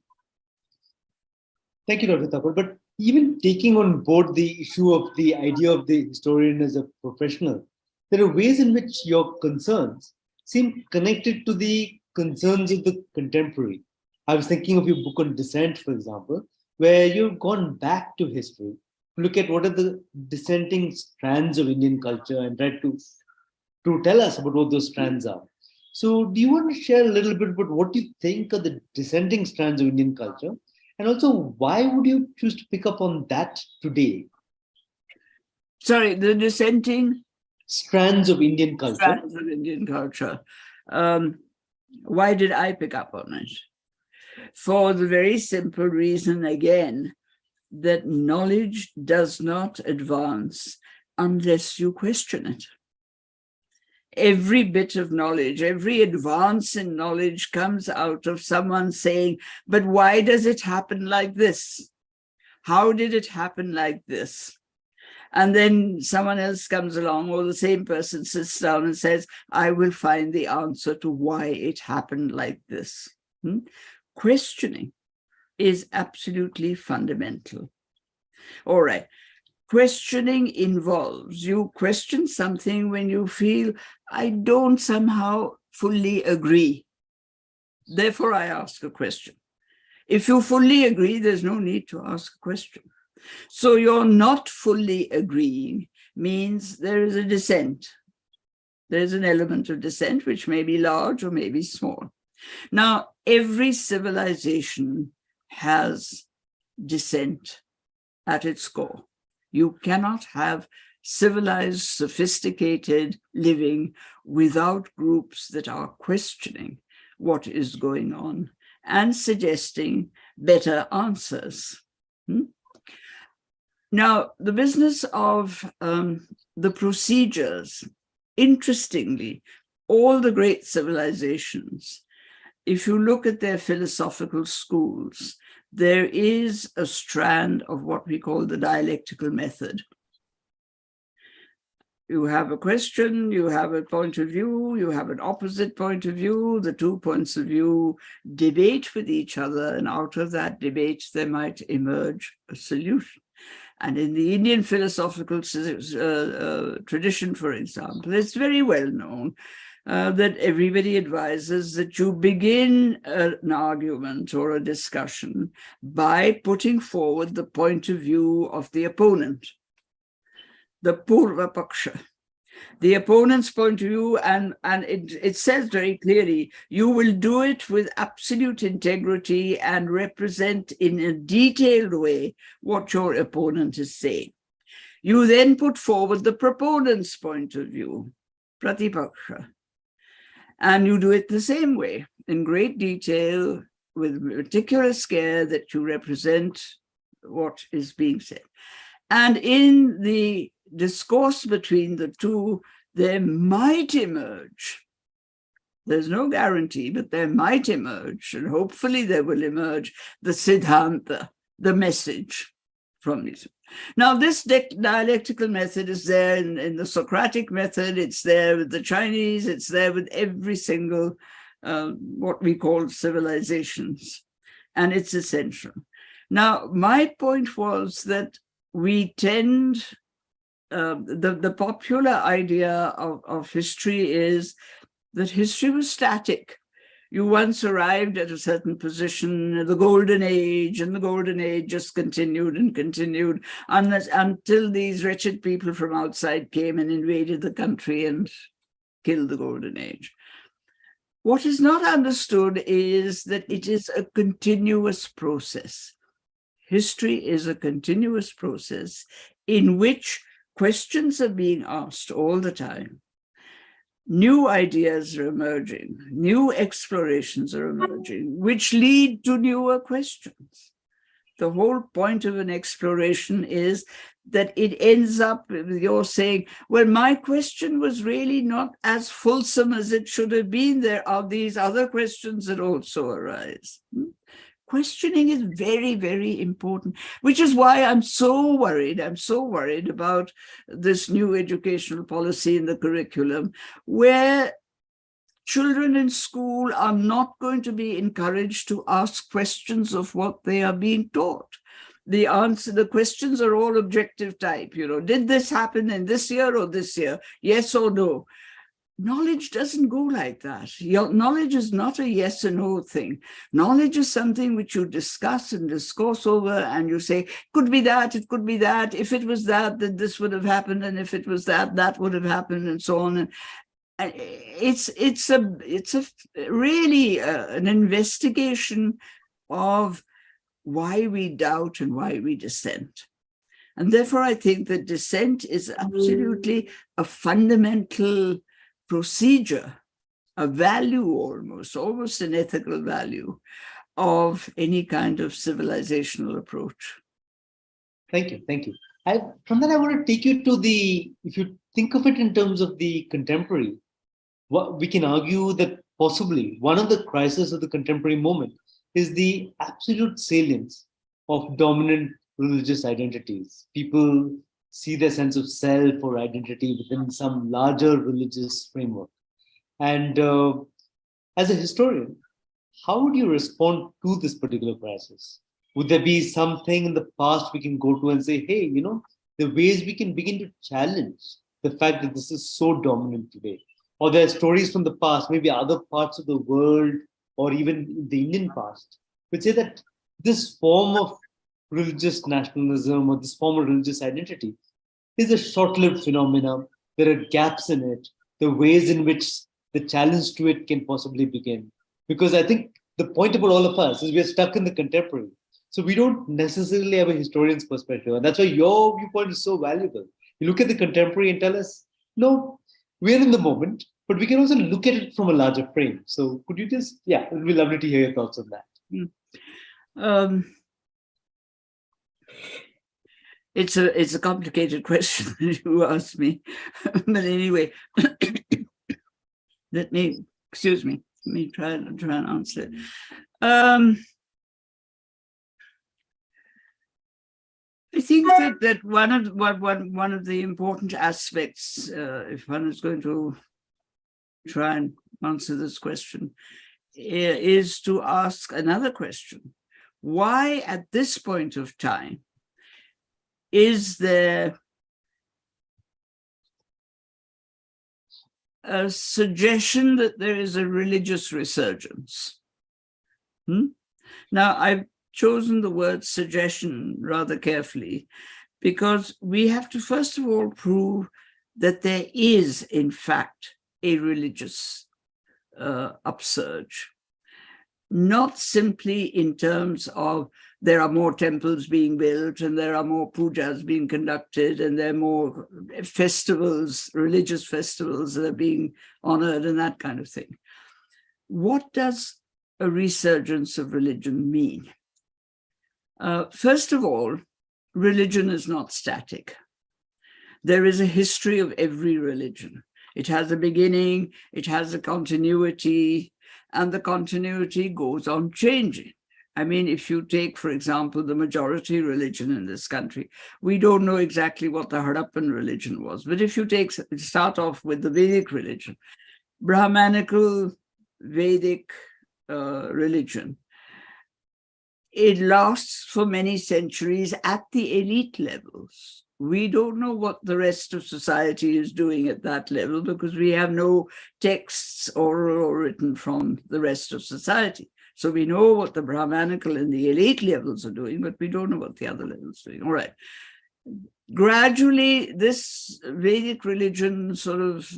Thank you, Dr. Thapar. But even taking on board the issue of the idea of the historian as a professional, there are ways in which your concerns seem connected to the concerns of the contemporary. I was thinking of your book on Dissent, for example, where you've gone back to history to look at what are the dissenting strands of Indian culture and tried to tell us about what those strands are. So do you want to share a little bit about what you think are the dissenting strands of Indian culture? And also, why would you choose to pick up on that today? Sorry, the dissenting strands of Indian culture. Strands of Indian culture. Why did I pick up on it? For the very simple reason, again, that knowledge does not advance unless you question it. Every bit of knowledge, every advance in knowledge comes out of someone saying, but why does it happen like this? How did it happen like this? And then someone else comes along, or the same person sits down and says, I will find the answer to why it happened like this. Questioning is absolutely fundamental. All right. Questioning involves you question something when you feel, I don't somehow fully agree. Therefore, I ask a question. If you fully agree, there's no need to ask a question. So you're not fully agreeing means there is a dissent. There's an element of dissent, which may be large or may be small. Now, every civilization has dissent at its core. You cannot have civilized, sophisticated living without groups that are questioning what is going on and suggesting better answers. Now, the business of the procedures, interestingly, all the great civilizations, if you look at their philosophical schools, there is a strand of what we call the dialectical method. You have a question, you have a point of view, you have an opposite point of view, the two points of view debate with each other, and out of that debate, there might emerge a solution. And in the Indian philosophical tradition, for example, it's very well known that everybody advises that you begin an argument or a discussion by putting forward the point of view of the opponent, the Purva Paksha. the opponent's point of view, and it says very clearly, you will do it with absolute integrity and represent in a detailed way what your opponent is saying. You then put forward the proponent's point of view, Pratipaksha, and you do it the same way, in great detail, with meticulous care that you represent what is being said. And in the discourse between the two, there might emerge, there's no guarantee, but there might emerge, and hopefully there will emerge, the Siddhanta, the message from these. Now, this dialectical method is there in the Socratic method, it's there with the Chinese, it's there with every single what we call civilizations, and it's essential. Now, my point was that we tend, the popular idea of history is that history was static. You once arrived at a certain position, the golden age, and the golden age just continued and continued until these wretched people from outside came and invaded the country and killed the golden age. What is not understood is that it is a continuous process. History is a continuous process in which questions are being asked all the time. New ideas are emerging, new explorations are emerging, which lead to newer questions. The whole point of an exploration is that it ends up with your saying, well, my question was really not as fulsome as it should have been. There are these other questions that also arise. Questioning is very, very important, which is why I'm so worried. I'm so worried about this new educational policy in the curriculum, where children in school are not going to be encouraged to ask questions of what they are being taught. The questions are all objective type. You know, did this happen in this year or this year? Yes or no? Knowledge doesn't go like that. Your knowledge is not a yes or no thing. Knowledge is something which you discuss and discourse over, and you say, could be that, it could be that. If it was that, then this would have happened, and if it was that, that would have happened, and so on. And it's really an investigation of why we doubt and why we dissent. And therefore, I think that dissent is absolutely a fundamental procedure, a value almost an ethical value of any kind of civilizational approach. Thank you, thank you. From that, I want to take you to if you think of it in terms of the contemporary, we can argue that possibly one of the crises of the contemporary moment is the absolute salience of dominant religious identities. People see their sense of self or identity within some larger religious framework. And as a historian, how would you respond to this particular crisis? Would there be something in the past we can go to and say, hey, the ways we can begin to challenge the fact that this is so dominant today? Or there are stories from the past, maybe other parts of the world, or even the Indian past, which say that this form of religious nationalism or this form of religious identity is a short-lived phenomenon. There are gaps in it, the ways in which the challenge to it can possibly begin. Because I think the point about all of us is we are stuck in the contemporary. So we don't necessarily have a historian's perspective. And that's why your viewpoint is so valuable. You look at the contemporary and tell us, no, we're in the moment, but we can also look at it from a larger frame. So could you just, it would be lovely to hear your thoughts on that. It's a complicated question that you asked me. But anyway, let me try and answer it. I think that one of the important aspects, if one is going to try and answer this question, is to ask another question. Why, at this point of time, is there a suggestion that there is a religious resurgence? Now, I've chosen the word suggestion rather carefully because we have to, first of all, prove that there is, in fact, a religious upsurge. Not simply in terms of there are more temples being built and there are more pujas being conducted and there are more festivals, religious festivals that are being honored and that kind of thing. What does a resurgence of religion mean? First of all, religion is not static. There is a history of every religion. It has a beginning, it has a continuity, and the continuity goes on changing. I mean, if you take, for example, the majority religion in this country, we don't know exactly what the Harappan religion was. But if you start off with the Vedic religion, Brahmanical Vedic religion, it lasts for many centuries at the elite levels. We don't know what the rest of society is doing at that level because we have no texts oral or written from the rest of society. So we know what the Brahmanical and the elite levels are doing, but we don't know what the other levels are doing. All right. Gradually, this Vedic religion sort of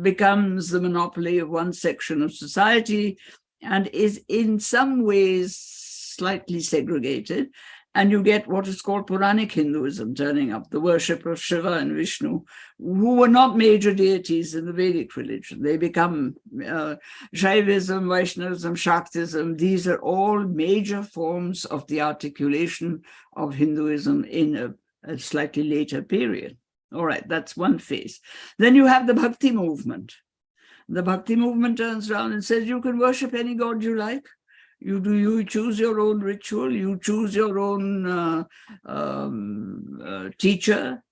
becomes the monopoly of one section of society and is in some ways slightly segregated. And you get what is called Puranic Hinduism turning up, the worship of Shiva and Vishnu, who were not major deities in the Vedic religion. They become Shaivism, Vaishnavism, Shaktism. These are all major forms of the articulation of Hinduism in a slightly later period. All right, that's one phase. Then you have the Bhakti movement. The Bhakti movement turns around and says, you can worship any god you like. You choose your own ritual, you choose your own teacher,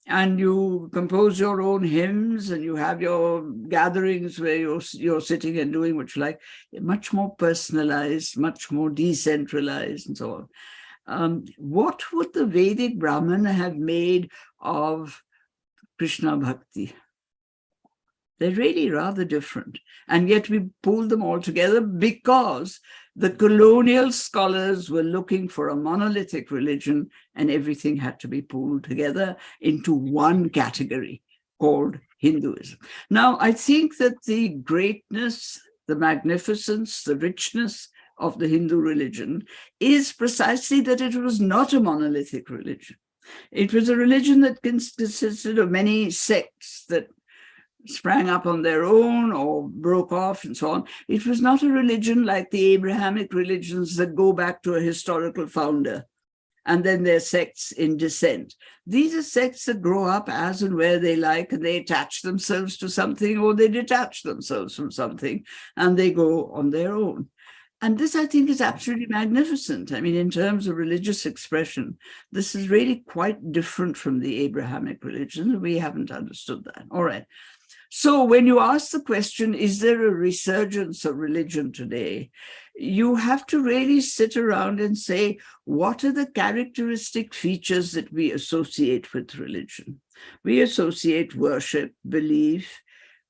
and you compose your own hymns, and you have your gatherings where you're sitting and doing what you like. Much more personalized, much more decentralized, and so on. What would the Vedic Brahman have made of Krishna Bhakti? They're really rather different. And yet we pulled them all together because the colonial scholars were looking for a monolithic religion and everything had to be pulled together into one category called Hinduism. Now, I think that the greatness, the magnificence, the richness of the Hindu religion is precisely that it was not a monolithic religion. It was a religion that consisted of many sects that sprang up on their own or broke off and so on. It was not a religion like the Abrahamic religions that go back to a historical founder and then their sects in dissent. These are sects that grow up as and where they like and they attach themselves to something or they detach themselves from something and they go on their own. And this, I think, is absolutely magnificent. I mean, in terms of religious expression, this is really quite different from the Abrahamic religion. We haven't understood that. All right. So when you ask the question, is there a resurgence of religion today? You have to really sit around and say, what are the characteristic features that we associate with religion? We associate worship, belief,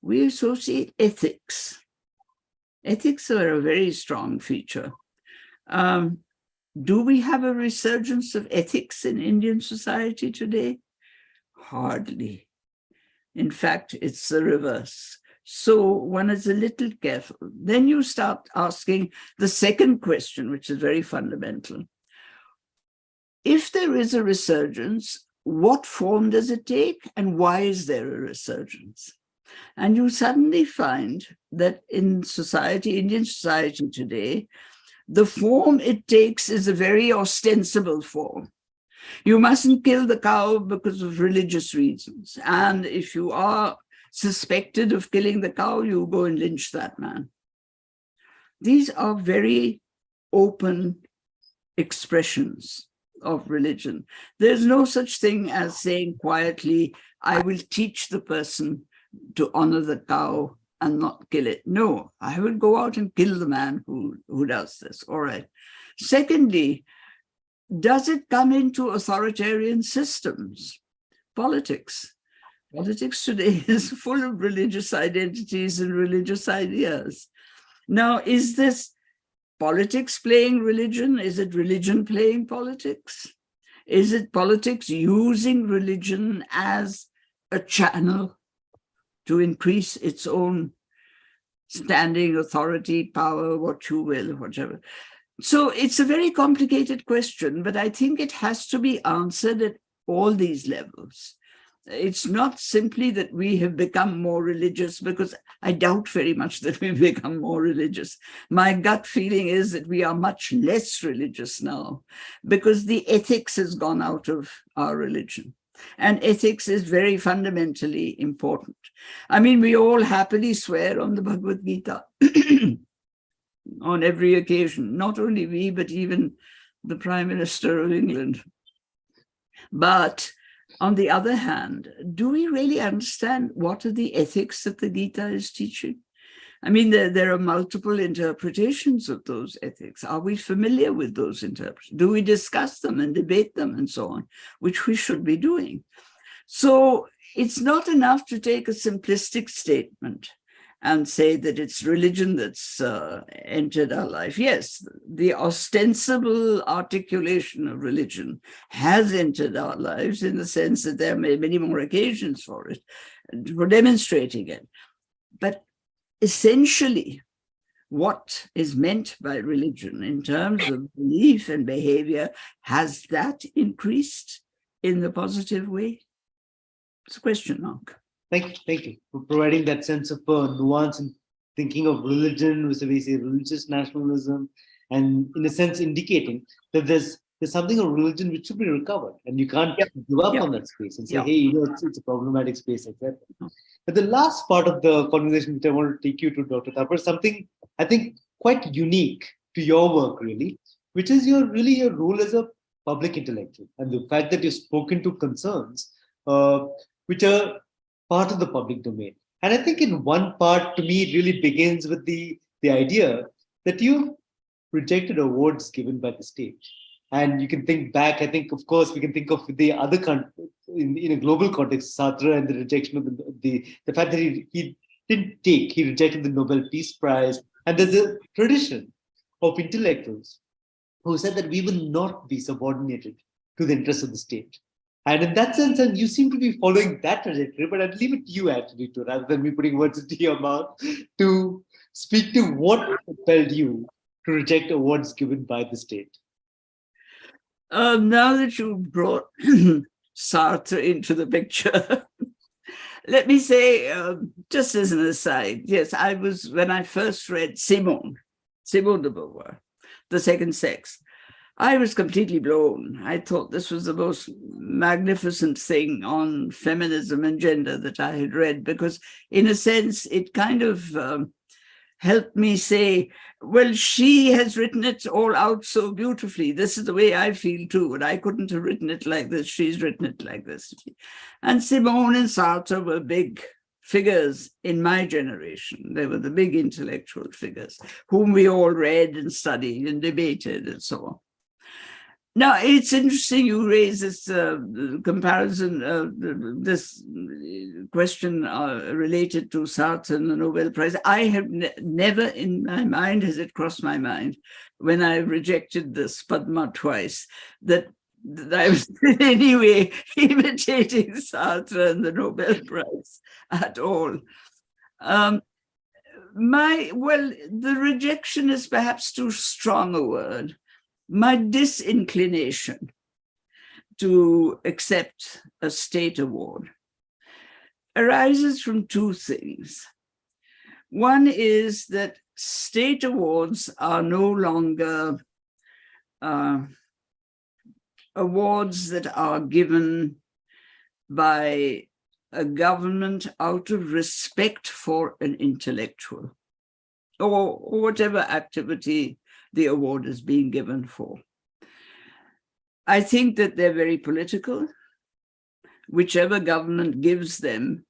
we associate ethics. Ethics are a very strong feature. Do we have a resurgence of ethics in Indian society today? Hardly. In fact, it's the reverse. So one is a little careful. Then you start asking the second question, which is very fundamental. If there is a resurgence, what form does it take and why is there a resurgence? And you suddenly find that in society, Indian society today, the form it takes is a very ostensible form. You mustn't kill the cow because of religious reasons. And if you are suspected of killing the cow, you go and lynch that man. These are very open expressions of religion. There's no such thing as saying quietly, I will teach the person to honor the cow and not kill it. No, I will go out and kill the man who does this. All right. Secondly, does it come into authoritarian systems? Politics. Politics today is full of religious identities and religious ideas. Now, is this politics playing religion? Is it religion playing politics? Is it politics using religion as a channel to increase its own standing, authority, power, what you will, whatever. So it's a very complicated question, but I think it has to be answered at all these levels. It's not simply that we have become more religious, because I doubt very much that we've become more religious. My gut feeling is that we are much less religious now, because the ethics has gone out of our religion. And ethics is very fundamentally important. I mean, we all happily swear on the Bhagavad Gita on every occasion, not only we, but even the Prime Minister of England. But on the other hand, do we really understand what are the ethics that the Gita is teaching? I mean, there are multiple interpretations of those ethics. Are we familiar with those interpretations? Do we discuss them and debate them and so on, which we should be doing? So it's not enough to take a simplistic statement and say that it's religion that's entered our life. Yes, the ostensible articulation of religion has entered our lives in the sense that there are many more occasions for it, for demonstrating it. But essentially, what is meant by religion in terms of belief and behavior, has that increased in the positive way? It's a question mark. Thank you for providing that sense of nuance and thinking of religion with a religious nationalism, and in a sense indicating that there's something of religion which should be recovered, and you can't give up on that space and say, hey, it's a problematic space, etc. But the last part of the conversation which I want to take you to, Dr. Thapar, is something I think quite unique to your work, really, which is your role as a public intellectual, and the fact that you've spoken to concerns which are part of the public domain. And I think in one part, to me, it really begins with the idea that you rejected awards given by the state. And you can think back, I think, of course, we can think of the other country in a global context, Sartre, and the rejection of the fact that he rejected the Nobel Peace Prize. And there's a tradition of intellectuals who said that we will not be subordinated to the interests of the state. And in that sense, and you seem to be following that trajectory, but I'd leave it to you actually, to rather than me putting words into your mouth, to speak to what compelled you to reject awards given by the state. Now that you brought Sartre into the picture, let me say, just as an aside, yes, when I first read Simone de Beauvoir, The Second Sex, I was completely blown. I thought this was the most magnificent thing on feminism and gender that I had read, because in a sense, it kind of helped me say, well, she has written it all out so beautifully. This is the way I feel too, and I couldn't have written it like this. She's written it like this. And Simone and Sartre were big figures in my generation. They were the big intellectual figures whom we all read and studied and debated and so on. Now, it's interesting you raise this comparison, this question related to Sartre and the Nobel Prize. I have never in my mind has it crossed my mind, when I rejected this Padma twice, that I was in any way imitating Sartre and the Nobel Prize at all. The rejection is perhaps too strong a word. My disinclination to accept a state award arises from two things. One is that state awards are no longer awards that are given by a government out of respect for an intellectual or whatever activity the award is being given for. I think that they're very political. Whichever government gives them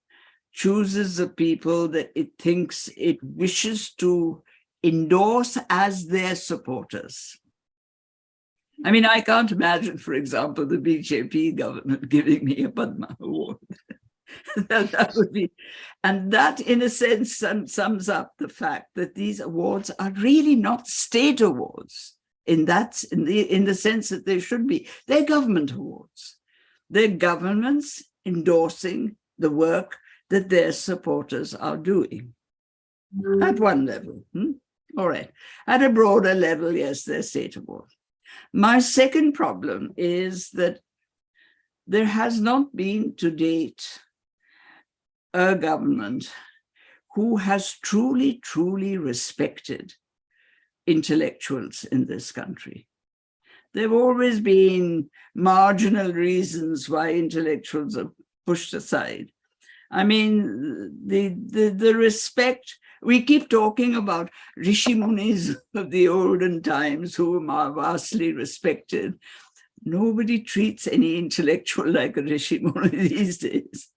chooses the people that it thinks it wishes to endorse as their supporters. I mean, I can't imagine, for example, the BJP government giving me a Padma Award. That would be, and that in a sense sums up the fact that these awards are really not state awards in the sense that they should be. They're government awards. They're governments endorsing the work that their supporters are doing. At one level. All right. At a broader level, yes, they're state awards. My second problem is that there has not been to date a government who has truly, truly respected intellectuals in this country. There have always been marginal reasons why intellectuals are pushed aside. I mean, the respect, we keep talking about Rishi Munis of the olden times who are vastly respected. Nobody treats any intellectual like a Rishi Muni these days.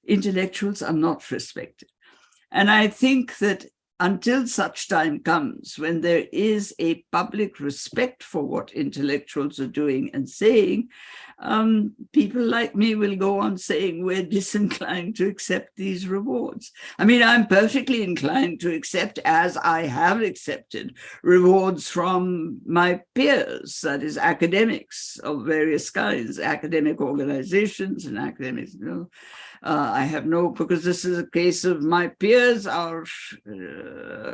Intellectuals are not respected. And I think that until such time comes when there is a public respect for what intellectuals are doing and saying, people like me will go on saying we're disinclined to accept these rewards. I mean, I'm perfectly inclined to accept, as I have accepted, rewards from my peers, that is academics of various kinds, academic organizations and academics, I have no, because this is a case of my peers are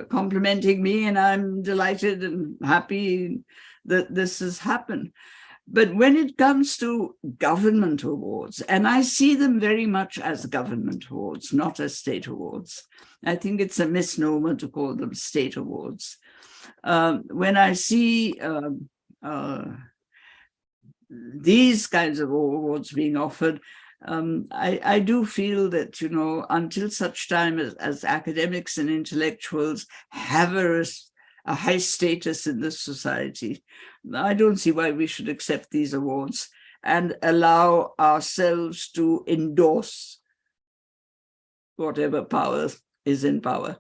complimenting me, and I'm delighted and happy that this has happened. But when it comes to government awards, and I see them very much as government awards, not as state awards. I think it's a misnomer to call them state awards. When I see these kinds of awards being offered, I do feel that, until such time as academics and intellectuals have a high status in this society, I don't see why we should accept these awards and allow ourselves to endorse whatever power is in power.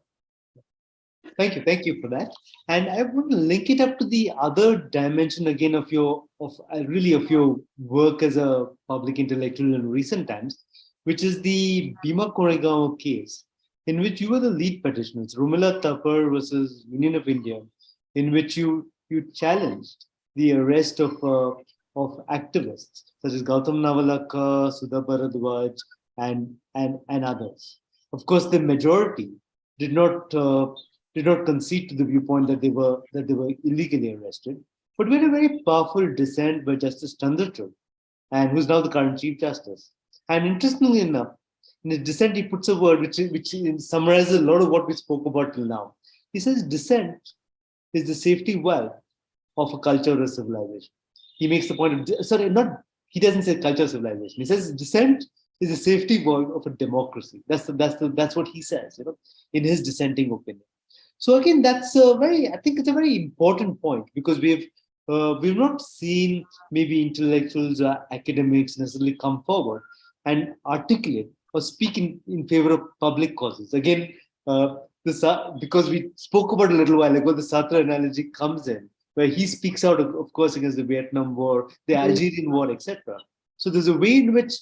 Thank you for that. And I want to link it up to the other dimension again of your work as a public intellectual in recent times, which is the Bhima Koregaon case, in which you were the lead petitioners, Romila Thapar versus Union of India, in which you challenged the arrest of activists such as Gautam Navalaka, Sudha Bharadwaj, and others. Of course, the majority did not concede to the viewpoint that they were illegally arrested. But we had a very powerful dissent by Justice Chandrachud, and who's now the current Chief Justice. And interestingly enough, in his dissent, he puts a word which summarizes a lot of what we spoke about till now. He says dissent is the safety valve of a culture or civilization. He makes the point of, he doesn't say culture or civilization. He says dissent is the safety valve of a democracy. That's what he says, in his dissenting opinion. So again, I think it's a very important point, because we've not seen maybe intellectuals or academics necessarily come forward and articulate or speak in favor of public causes. Again, because we spoke about a little while ago, the Sartre analogy comes in, where he speaks out, of course, against the Vietnam War, the Algerian War, etc. So there's a way in which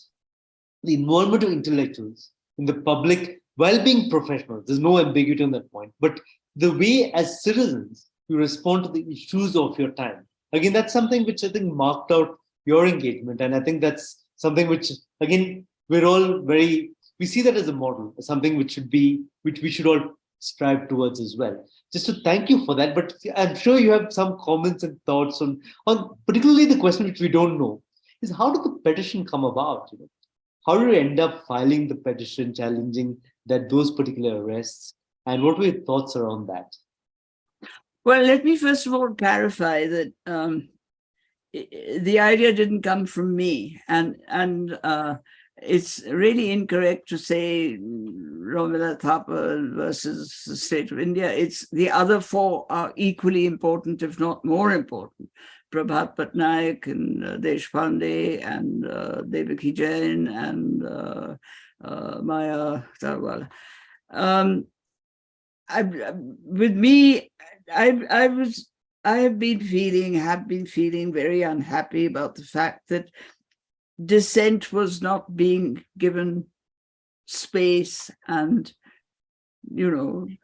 the involvement of intellectuals in the public, while being professionals, there's no ambiguity on that point, but the way as citizens you respond to the issues of your time. Again, that's something which I think marked out your engagement. And I think that's something which, again, we see that as a model, as something which we should all strive towards as well. Just to thank you for that. But I'm sure you have some comments and thoughts on particularly the question which we don't know is, how did the petition come about? How did you end up filing the petition challenging those particular arrests? And what were your thoughts around that? Well, let me first of all clarify that the idea didn't come from me, and it's really incorrect to say Romila Thapar versus the state of India. It's the other four are equally important, if not more important. Prabhat Patnaik and Deshpande and Devaki Jain and Maya Tarwala. With me, I have been feeling very unhappy about the fact that dissent was not being given space and,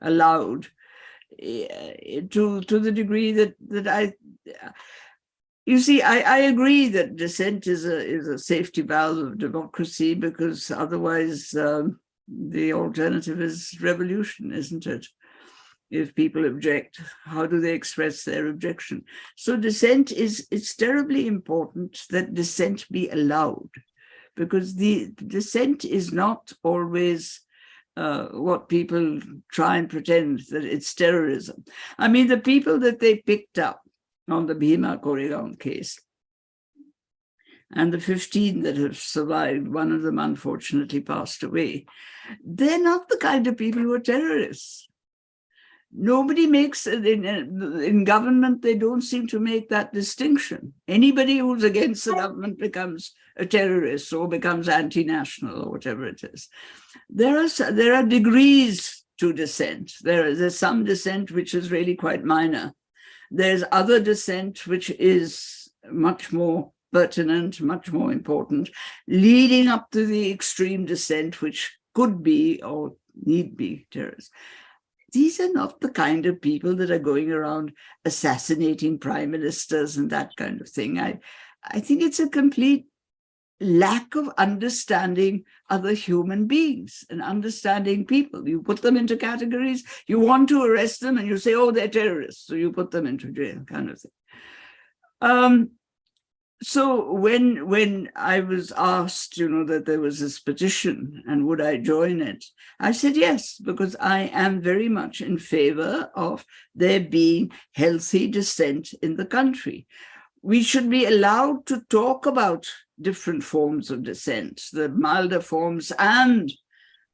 allowed to the degree that You see, I agree that dissent is a safety valve of democracy, because otherwise the alternative is revolution, isn't it? If people object, how do they express their objection? So dissent it's terribly important that dissent be allowed, because the dissent is not always what people try and pretend that it's terrorism. I mean, the people that they picked up on the Bhima Koregaon case, and the 15 that have survived, one of them unfortunately passed away, they're not the kind of people who are terrorists. Nobody makes, in government, they don't seem to make that distinction. Anybody who's against the government becomes a terrorist or becomes anti-national or whatever it is. There are degrees to dissent. There's some dissent which is really quite minor. There's other dissent which is much more pertinent, much more important, leading up to the extreme dissent which could be or need be terrorist. These are not the kind of people that are going around assassinating prime ministers and that kind of thing. I think it's a complete lack of understanding other human beings and understanding people. You put them into categories, you want to arrest them and you say, oh, they're terrorists, so you put them into jail, kind of thing. So when I was asked, that there was this petition and would I join it, I said yes, because I am very much in favor of there being healthy dissent in the country. We should be allowed to talk about different forms of dissent, the milder forms and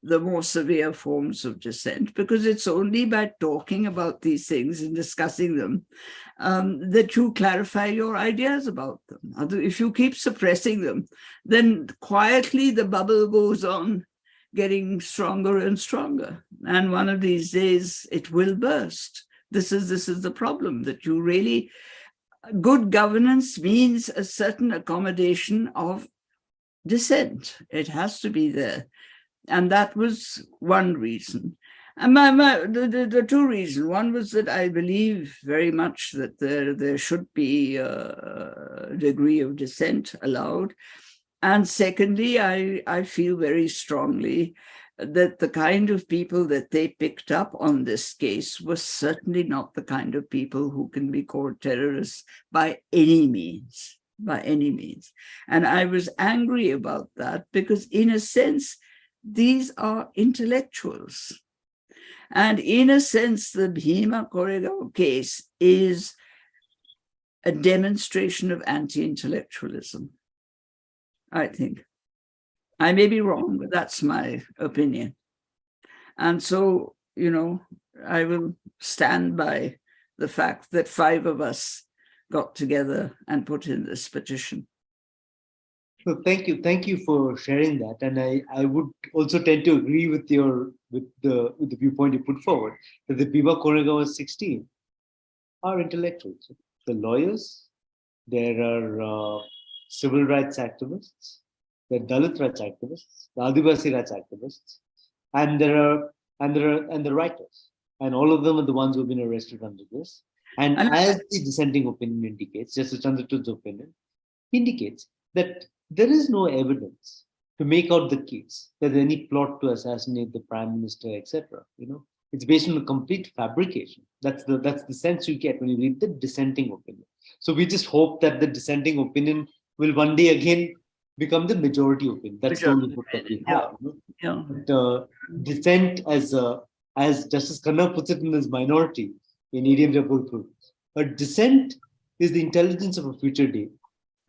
the more severe forms of dissent, because it's only by talking about these things and discussing them that you clarify your ideas about them. If you keep suppressing them, then quietly the bubble goes on getting stronger and stronger. And one of these days it will burst. This is the problem, that you really, good governance means a certain accommodation of dissent. It has to be there. And that was one reason. And the two reasons. One was that I believe very much that there should be a degree of dissent allowed. And secondly, I feel very strongly that the kind of people that they picked up on this case was certainly not the kind of people who can be called terrorists by any means, And I was angry about that because, in a sense, these are intellectuals. And in a sense, the Bhima Koregaon case is a demonstration of anti-intellectualism, I think. I may be wrong, but that's my opinion. And so, I will stand by the fact that 5 of us got together and put in this petition. So thank you for sharing that, and I would also tend to agree with the viewpoint you put forward, that the Bhima Koregaon 16 are intellectuals. The lawyers, there are civil rights activists, there are Dalit rights activists, the Adivasi rights activists, and the writers, and all of them are the ones who've been arrested under this. And as the dissenting opinion indicates, Justice Chandrachud's opinion indicates, that there is no evidence to make out the case that there's any plot to assassinate the prime minister, etc. It's based on a complete fabrication. That's the sense you get when you read the dissenting opinion. So we just hope that the dissenting opinion will one day again become the majority opinion. That's the only hope that we have. But, dissent, as Justice Khanna puts it in his minority in Idiom Jabalpur, but dissent is the intelligence of a future day.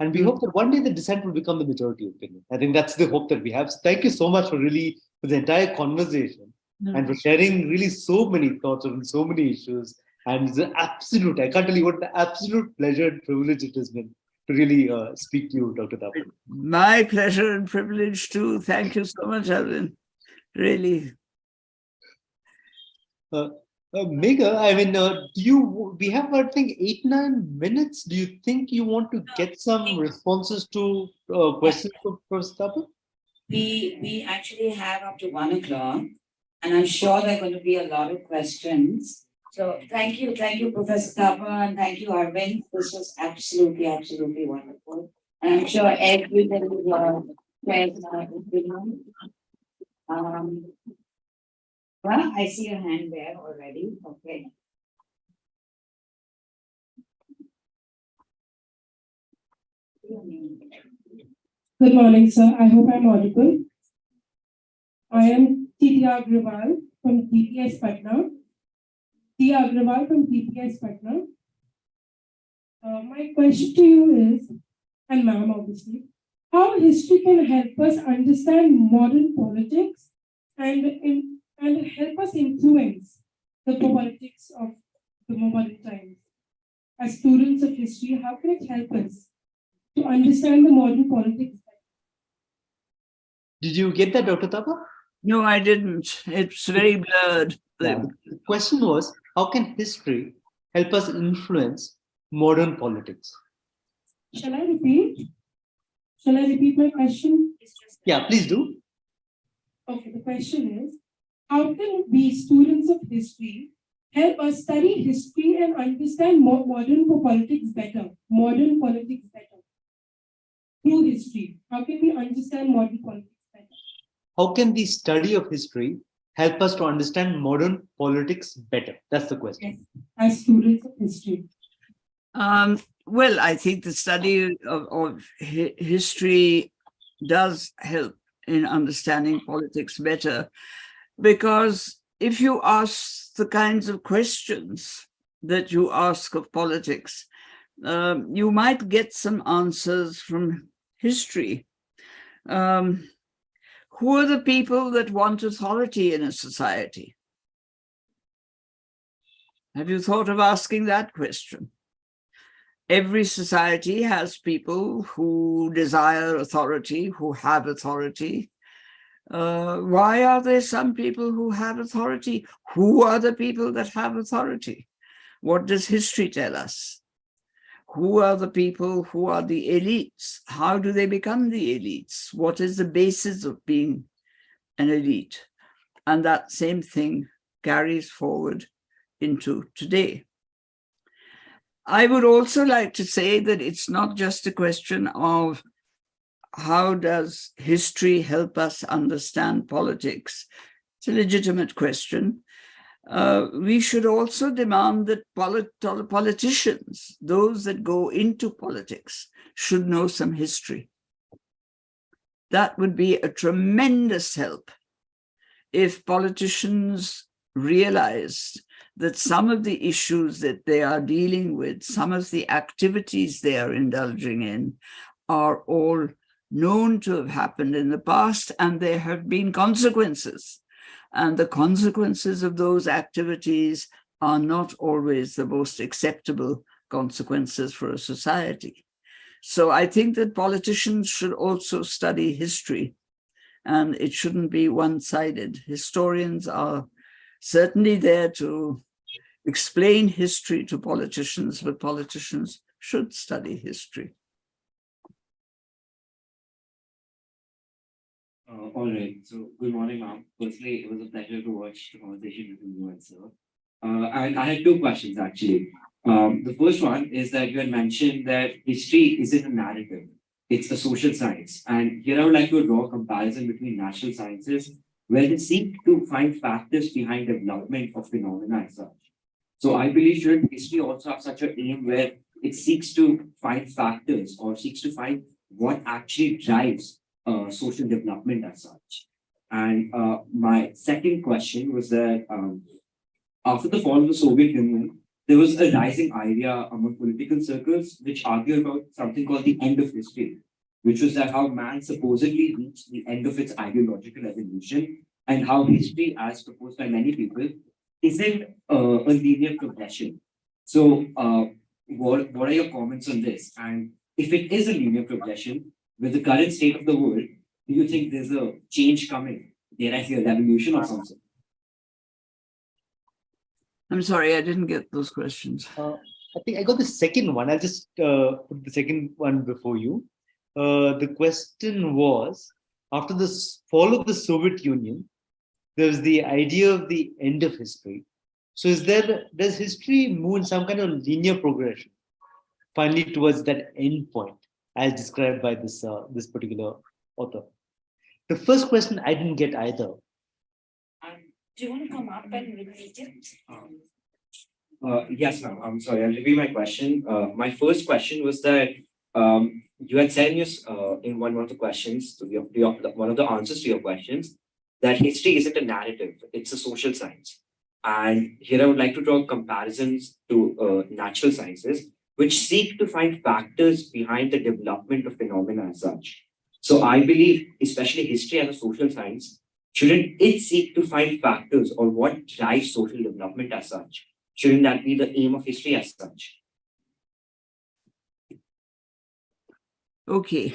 And we hope that one day the dissent will become the majority opinion. I think that's the hope that we have. So thank you so much for the entire conversation and for sharing really so many thoughts on so many issues. And it's an absolute, I can't tell you what an absolute pleasure and privilege it has been to really speak to you, Dr. Thapar. My pleasure and privilege too. Thank you so much, Arvind. Really. Megha, we have, I think, 8-9 minutes. Do you think you want to get some responses to questions for Professor Thapar? We actually have up to 1 o'clock, and I'm sure there are going to be a lot of questions. So thank you, Professor Thapar, and thank you, Arvind. This was absolutely wonderful. And I'm sure everybody shares my opinion. Um, well, I see your hand there already. Okay. Good morning, sir. I hope I'm audible. I am T. Agrawal from TPS Patna. T. Agrawal from TPS Patna. My question to you is, and ma'am obviously, how history can help us understand modern politics and help us influence the politics of the modern times. As students of history, how can it help us to understand the modern politics? Did you get that, Dr. Thapar? No, I didn't. It's very blurred. Yeah. The question was, how can history help us influence modern politics? Shall I repeat? Shall I repeat my question? Yeah, please do. Okay, the question is, how can we, students of history, help us study history and understand modern politics better? Modern politics better. Through history, how can we understand modern politics better? How can the study of history help us to understand modern politics better? That's the question. Yes, as students of history. Well, I think the study of history does help in understanding politics better, because if you ask the kinds of questions that you ask of politics, you might get some answers from history. Who are the people that want authority in a society? Have you thought of asking that question? Every society has people who desire authority, who have authority. Why are there some people who have authority? Who are the people that have authority? What does history tell us? Who are the people who are the elites? How do they become the elites? What is the basis of being an elite? And that same thing carries forward into today. I would also like to say that it's not just a question of how does history help us understand politics. It's a legitimate question. We should also demand that politicians, those that go into politics, should know some history. That would be a tremendous help if politicians realized that some of the issues that they are dealing with, some of the activities they are indulging in, are all known to have happened in the past, and there have been consequences. And the consequences of those activities are not always the most acceptable consequences for a society. So I think that politicians should also study history, and it shouldn't be one-sided. Historians are certainly there to explain history to politicians, but politicians should study history. All right. So, good morning, ma'am. Firstly, it was a pleasure to watch the conversation between you and sir. And I had two questions actually. The first one is that you had mentioned that history isn't a narrative; it's a social science. And here I would like to draw a comparison between natural sciences, where they seek to find factors behind development of phenomena as such. So I believe should history also have such an aim where it seeks to find factors or seeks to find what actually drives social development as such. And my second question was that after the fall of the Soviet Union, there was a rising idea among political circles which argue about something called the end of history, which was that how man supposedly reached the end of its ideological evolution, and how history, as proposed by many people, isn't a linear progression. So, what are your comments on this? And if it is a linear progression, with the current state of the world, do you think there's a change coming? Dare I say a revolution or something? I'm sorry, I didn't get those questions. I think I got the second one. I'll just put the second one before you. The question was, after the fall of the Soviet Union, there's the idea of the end of history. So does history move in some kind of linear progression, finally towards that end point, as described by this particular author? The first question I didn't get either. Do you want to come up and repeat it? Yes, ma'am. I'm sorry. I'll repeat my question. My first question was that you had said in one of the questions one of the answers to your questions that history isn't a narrative; it's a social science. And here I would like to draw comparisons to natural sciences, which seek to find factors behind the development of phenomena as such. So I believe, especially history as a social science, shouldn't it seek to find factors or what drives social development as such? Shouldn't that be the aim of history as such? Okay.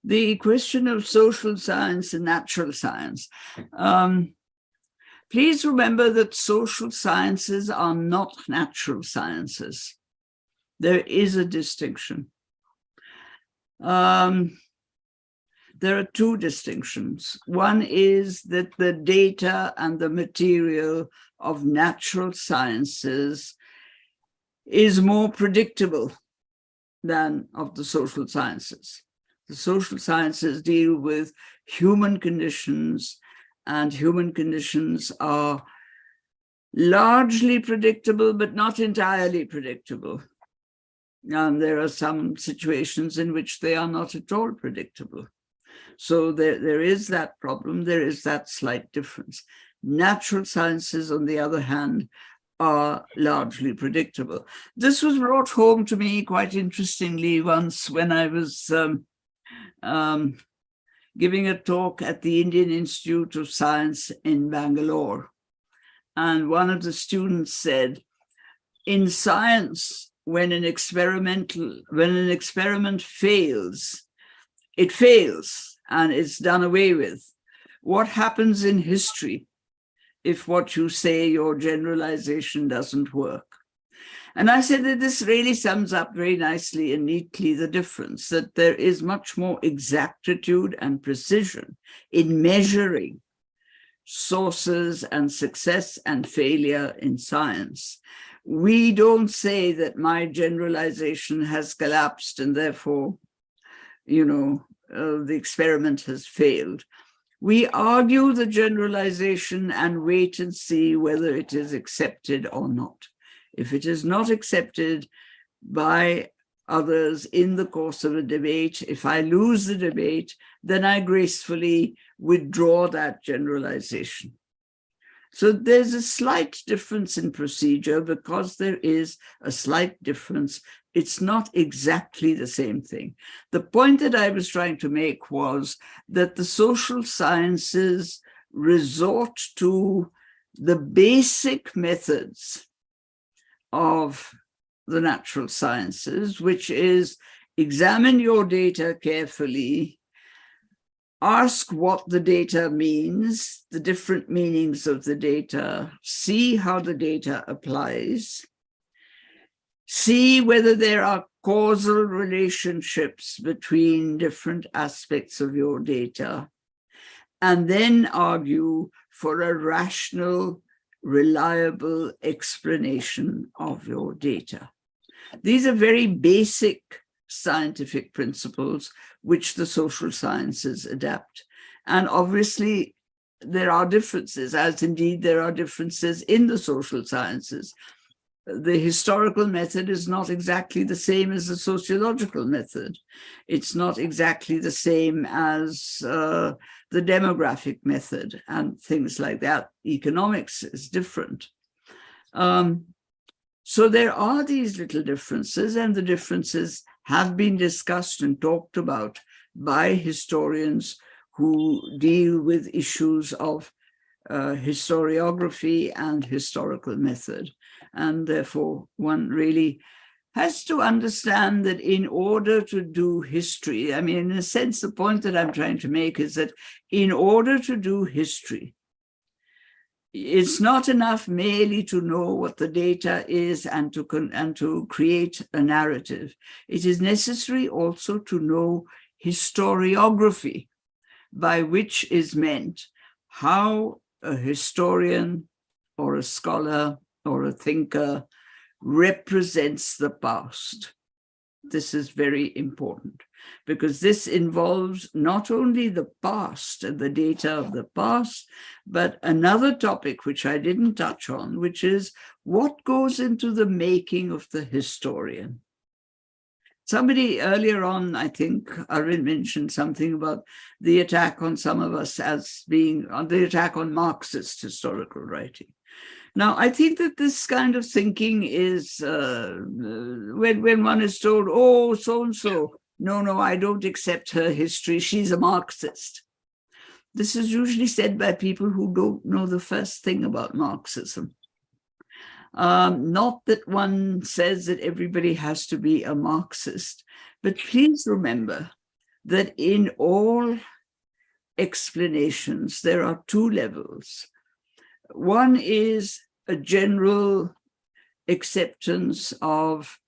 The question of social science and natural science. Please remember that social sciences are not natural sciences. There is a distinction. There are two distinctions. One is that the data and the material of natural sciences is more predictable than of the social sciences. The social sciences deal with human conditions, and human conditions are largely predictable, but not entirely predictable. And there are some situations in which they are not at all predictable. So there is that problem, there is that slight difference. Natural sciences, on the other hand, are largely predictable. This was brought home to me quite interestingly once when I was giving a talk at the Indian Institute of Science in Bangalore. And one of the students said, in science, when an experiment fails, it fails and it's done away with. What happens in history if what you say, your generalization, doesn't work? And I said that this really sums up very nicely and neatly the difference, that there is much more exactitude and precision in measuring sources and success and failure in science. We don't say that my generalization has collapsed and therefore, the experiment has failed. We argue the generalization and wait and see whether it is accepted or not. If it is not accepted by others in the course of a debate, if I lose the debate, then I gracefully withdraw that generalization. So there's a slight difference in procedure. Because there is a slight difference, it's not exactly the same thing. The point that I was trying to make was that the social sciences resort to the basic methods of the natural sciences, which is examine your data carefully, ask what the data means, the different meanings of the data, see how the data applies, see whether there are causal relationships between different aspects of your data, and then argue for a rational, reliable explanation of your data. These are very basic scientific principles which the social sciences adapt. And obviously, there are differences, as indeed there are differences in the social sciences. The historical method is not exactly the same as the sociological method. It's not exactly the same as the demographic method and things like that. Economics is different. So there are these little differences, and the differences have been discussed and talked about by historians who deal with issues of historiography and historical method. And therefore, one really has to understand that in order to do history, I mean, in a sense, the point that I'm trying to make is that in order to do history, it's not enough merely to know what the data is and to create a narrative. It is necessary also to know historiography, by which is meant how a historian or a scholar or a thinker represents the past. This is very important because this involves not only the past and the data of the past, but another topic which I didn't touch on, which is what goes into the making of the historian. Somebody earlier on, I think Arvind mentioned something about the attack on some of us as being on the attack on Marxist historical writing. Now, I think that this kind of thinking is when one is told, oh, so-and-so, no, I don't accept her history, she's a Marxist. This is usually said by people who don't know the first thing about Marxism. Not that one says that everybody has to be a Marxist, but please remember that in all explanations, there are two levels. One is a general acceptance of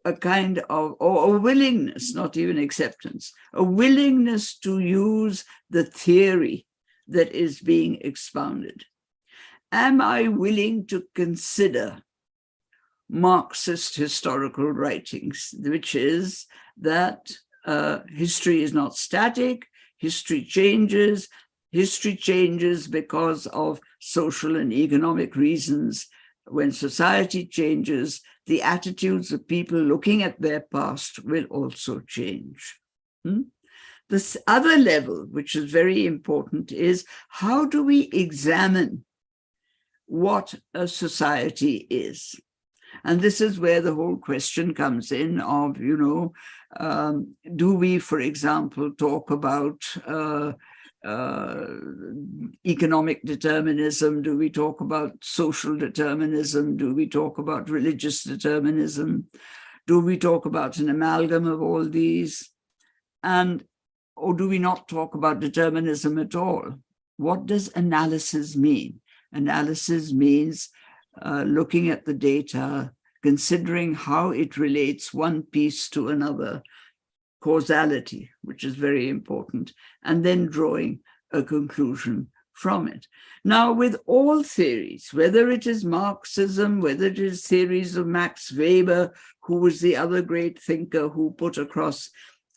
a kind of, or a willingness, not even acceptance, a willingness to use the theory that is being expounded. Am I willing to consider Marxist historical writings, which is that history is not static, history changes because of social and economic reasons. When society changes, the attitudes of people looking at their past will also change. This other level, which is very important, is how do we examine what a society is? And this is where the whole question comes in of, do we, for example, talk about economic determinism? Do we talk about social determinism? Do we talk about religious determinism? Do we talk about an amalgam of all these? Or do we not talk about determinism at all? What does analysis mean? Analysis means looking at the data, considering how it relates one piece to another, causality, which is very important, and then drawing a conclusion from it. Now, with all theories, whether it is Marxism, whether it is theories of Max Weber, who was the other great thinker who put across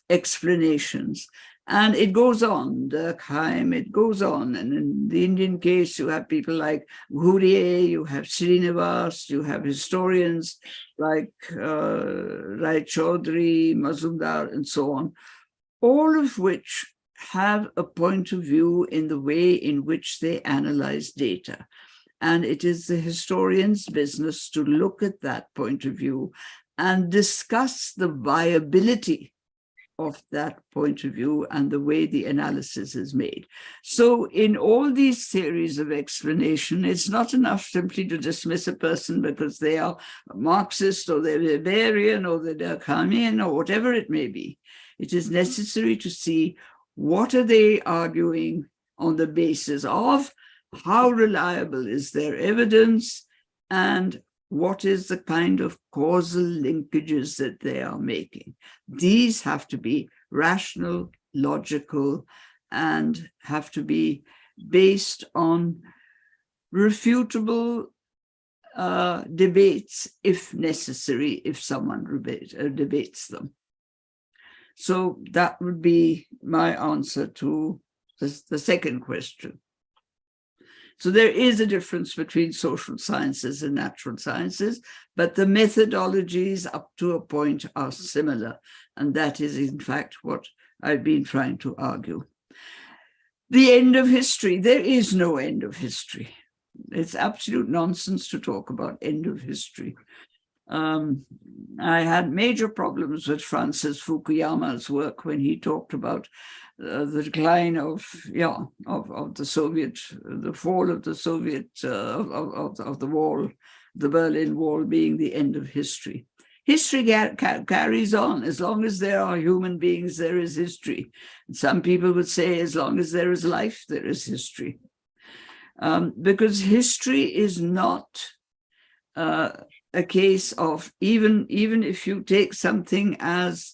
explanations, and it goes on, Durkheim, it goes on. And in the Indian case, you have people like Ghuriye, you have Srinivas, you have historians like Rai Chaudhary, Mazumdar, and so on, all of which have a point of view in the way in which they analyze data. And it is the historian's business to look at that point of view and discuss the viability of that point of view and the way the analysis is made. So in all these theories of explanation, it's not enough simply to dismiss a person because they are Marxist or they're Weberian or they're Durkheimian or whatever it may be. It is necessary to see what are they arguing on the basis of, how reliable is their evidence, and what is the kind of causal linkages that they are making. These have to be rational, logical, and have to be based on refutable debates, if necessary, if someone debates them. So that would be my answer to the second question. So there is a difference between social sciences and natural sciences, but the methodologies up to a point are similar. And that is, in fact, what I've been trying to argue. The end of history. There is no end of history. It's absolute nonsense to talk about end of history. I had major problems with Francis Fukuyama's work when he talked about the decline of the Soviet, the fall of the Soviet, of the wall, the Berlin Wall being the end of history. History carries on. As long as there are human beings, there is history. And some people would say as long as there is life, there is history. Because history is not a case of, even if you take something as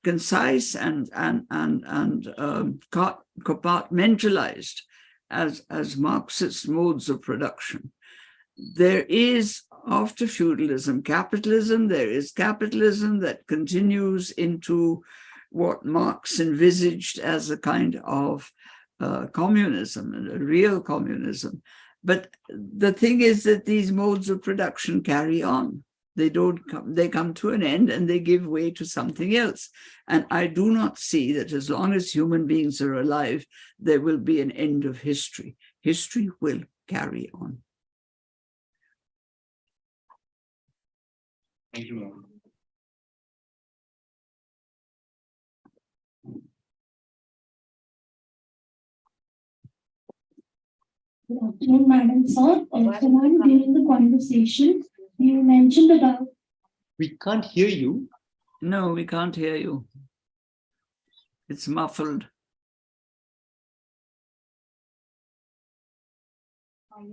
concise and compartmentalized as Marxist modes of production. There is, after feudalism, capitalism. There is capitalism that continues into what Marx envisaged as a kind of communism, and a real communism. But the thing is that these modes of production carry on. They don't come, they come to an end and they give way to something else. And I do not see that as long as human beings are alive, there will be an end of history. History will carry on. Thank you, ma'am. Good afternoon, Madam Sir. Also, ma'am, during the conversation, you mentioned about We can't hear you. No, we can't hear you. It's muffled.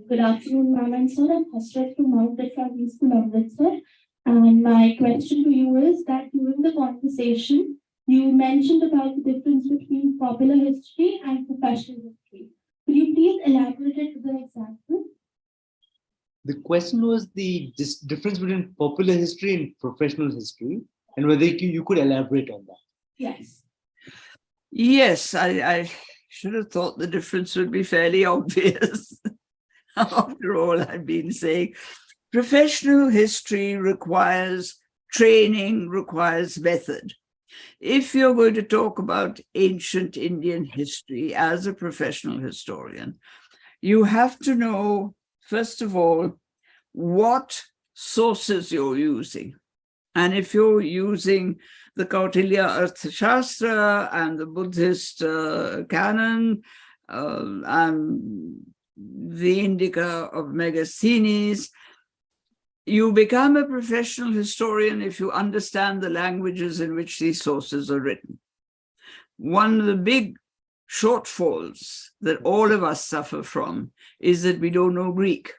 good afternoon, Madam Sir. I'm Hasrat from Mount Ashram School, Amritsar. And my question to you is that during the conversation, you mentioned about the difference between popular history and professional history. Could you please elaborate it with an example? The question was the difference between popular history and professional history, and whether you could elaborate on that. Yes. Yes, I should have thought the difference would be fairly obvious. After all, I've been saying professional history requires training, requires method. If you're going to talk about ancient Indian history as a professional historian, you have to know, first of all, what sources you're using. And if you're using the Kautilya Arthashastra and the Buddhist canon and the Indica of Megasthenes, you become a professional historian if you understand the languages in which these sources are written. One of the big shortfalls that all of us suffer from is that we don't know Greek,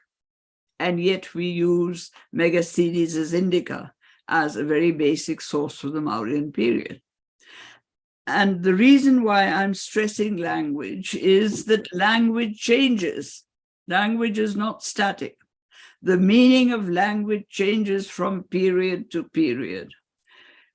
and yet we use Megasthenes' Indica as a very basic source for the Mauryan period. And the reason why I'm stressing language is that language changes. Language is not static. The meaning of language changes from period to period.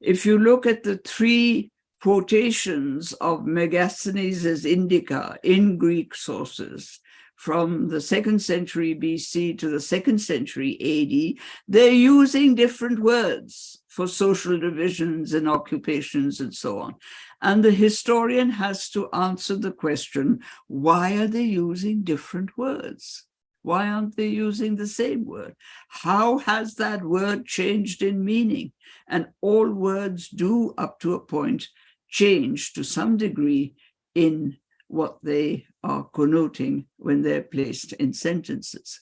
If you look at the three quotations of Megasthenes' Indica in Greek sources, from the 2nd century BC to the 2nd century AD, they're using different words for social divisions and occupations and so on. And the historian has to answer the question, why are they using different words? Why aren't they using the same word? How has that word changed in meaning? And all words do, up to a point, change to some degree in what they are connoting when they're placed in sentences.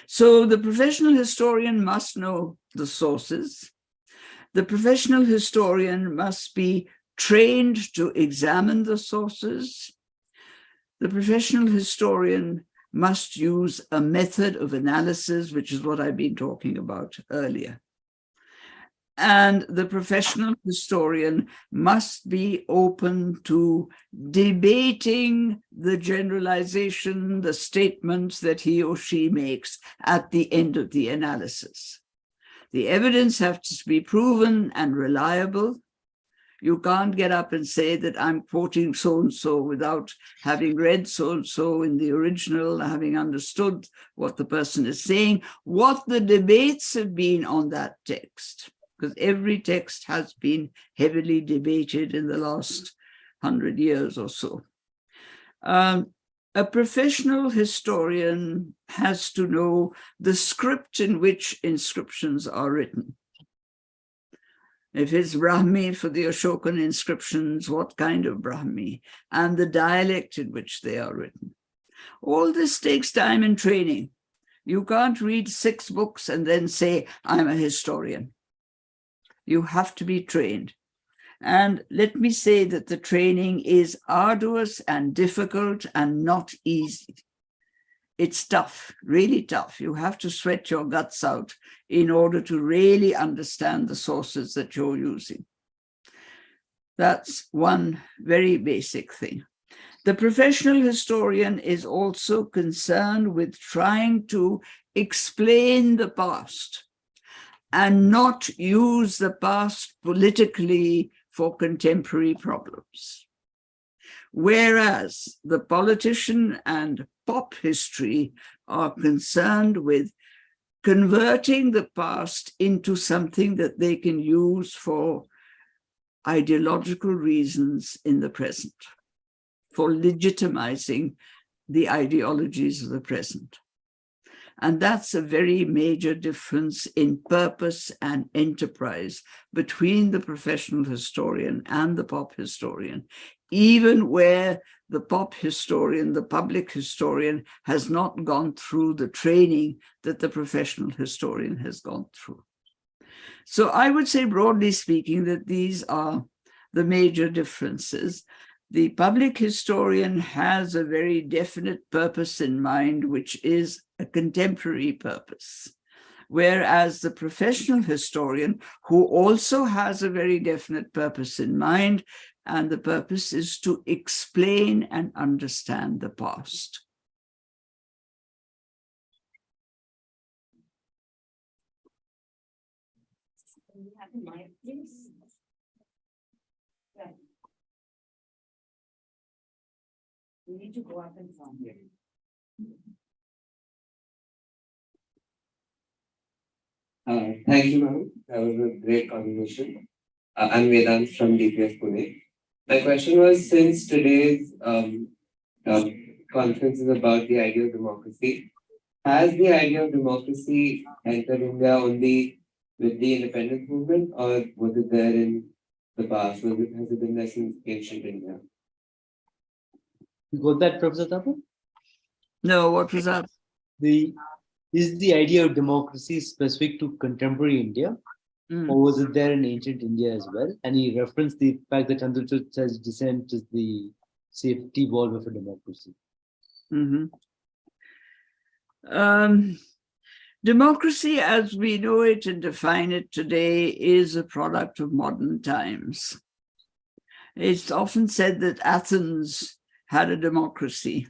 So the professional historian must know the sources. The professional historian must be trained to examine the sources. The professional historian must use a method of analysis, which is what I've been talking about earlier. And the professional historian must be open to debating the generalization, the statements that he or she makes at the end of the analysis. The evidence has to be proven and reliable. You can't get up and say that I'm quoting so-and-so without having read so-and-so in the original, having understood what the person is saying, what the debates have been on that text, because every text has been heavily debated in the last 100 years or so. A professional historian has to know the script in which inscriptions are written. If it's Brahmi for the Ashokan inscriptions, what kind of Brahmi, and the dialect in which they are written. All this takes time and training. You can't read 6 books and then say, I'm a historian. You have to be trained. And let me say that the training is arduous and difficult and not easy. It's tough, really tough. You have to sweat your guts out in order to really understand the sources that you're using. That's one very basic thing. The professional historian is also concerned with trying to explain the past and not use the past politically for contemporary problems. Whereas the politician and pop history are concerned with converting the past into something that they can use for ideological reasons in the present, for legitimizing the ideologies of the present. And that's a very major difference in purpose and enterprise between the professional historian and the pop historian, even where the pop historian, the public historian, has not gone through the training that the professional historian has gone through. So I would say, broadly speaking, that these are the major differences. The public historian has a very definite purpose in mind, which is a contemporary purpose, whereas the professional historian, who also has a very definite purpose in mind, and the purpose is to explain and understand the past. Can you have the mic, please? Yeah. You need to go up and from here. Thank you, ma'am. That was a great conversation. I'm Vedant from DPS Pune. My question was, since today's conference is about the idea of democracy, has the idea of democracy entered India only with the independence movement, or was it there in the past? Has it been there since ancient India? You got that, Professor Thapar? No, what was that? Is the idea of democracy specific to contemporary India, or was it there in ancient India as well? And he referenced the fact that Chandrachud says dissent is the safety valve of a democracy. Democracy, as we know it and define it today, is a product of modern times. It's often said that Athens had a democracy.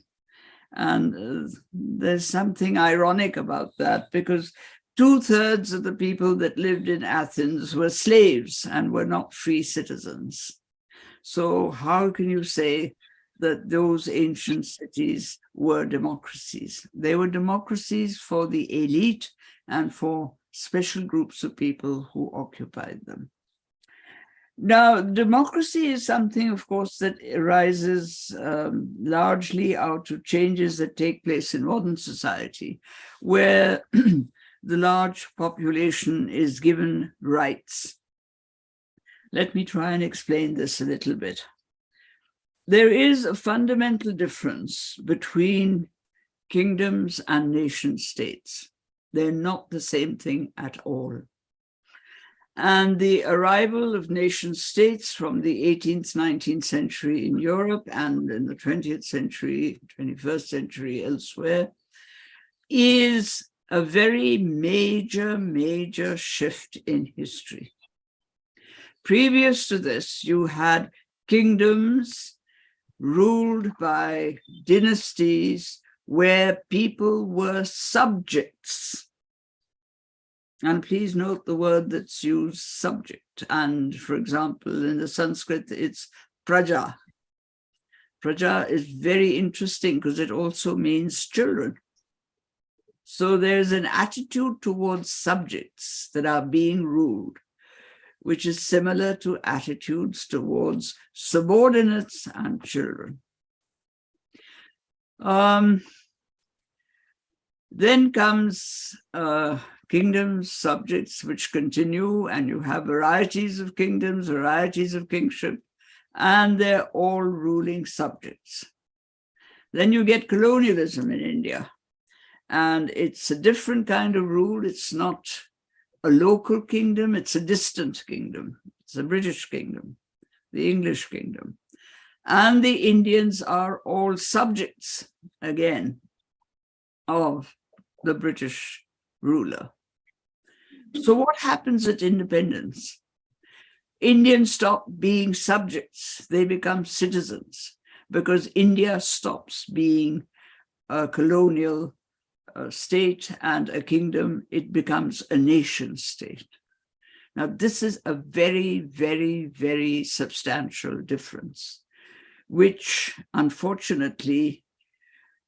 And there's something ironic about that, because 2/3 of the people that lived in Athens were slaves and were not free citizens. So how can you say that those ancient cities were democracies? They were democracies for the elite and for special groups of people who occupied them. Now, democracy is something, of course, that arises largely out of changes that take place in modern society, where the large population is given rights. Let me try and explain this a little bit. There is a fundamental difference between kingdoms and nation states. They're not the same thing at all. And the arrival of nation states from the 18th, 19th century in Europe and in the 20th century, 21st century elsewhere, is a very major shift in history. Previous to this, you had kingdoms ruled by dynasties where people were subjects. And please note the word that's used, subject. And for example, in the Sanskrit, it's praja. Praja is very interesting because it also means children. So there's an attitude towards subjects that are being ruled, which is similar to attitudes towards subordinates and children. Then comes kingdoms, subjects, which continue, and you have varieties of kingdoms, varieties of kingship, and they're all ruling subjects. Then you get colonialism in India, and it's a different kind of rule. It's not a local kingdom, it's a distant kingdom. It's the British kingdom, the English kingdom. And the Indians are all subjects, again, of the British ruler. So what happens at independence? Indians stop being subjects, they become citizens. because India stops being a colonial state and a kingdom. It becomes a nation state. Now, this is a very, very, very substantial difference, which unfortunately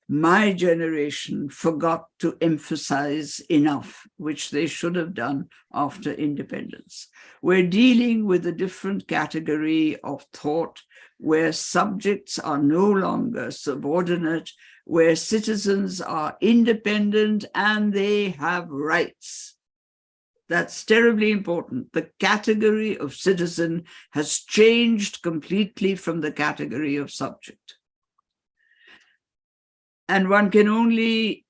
my generation forgot to emphasize enough, which they should have done after independence. We're dealing with a different category of thought where subjects are no longer subordinate, where citizens are independent and they have rights. That's terribly important. The category of citizen has changed completely from the category of subject. And one can only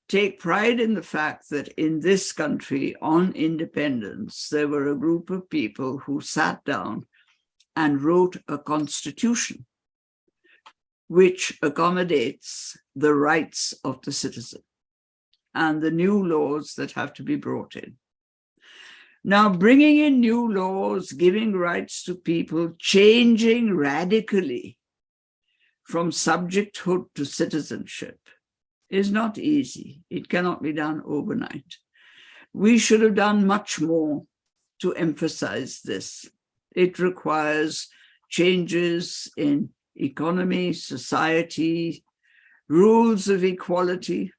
take pride in the fact that in this country, on independence, there were a group of people who sat down and wrote a constitution which accommodates the rights of the citizen and the new laws that have to be brought in. Now, bringing in new laws, giving rights to people, changing radically from subjecthood to citizenship is not easy. It cannot be done overnight. We should have done much more to emphasize this. It requires changes in economy, society, rules of equality.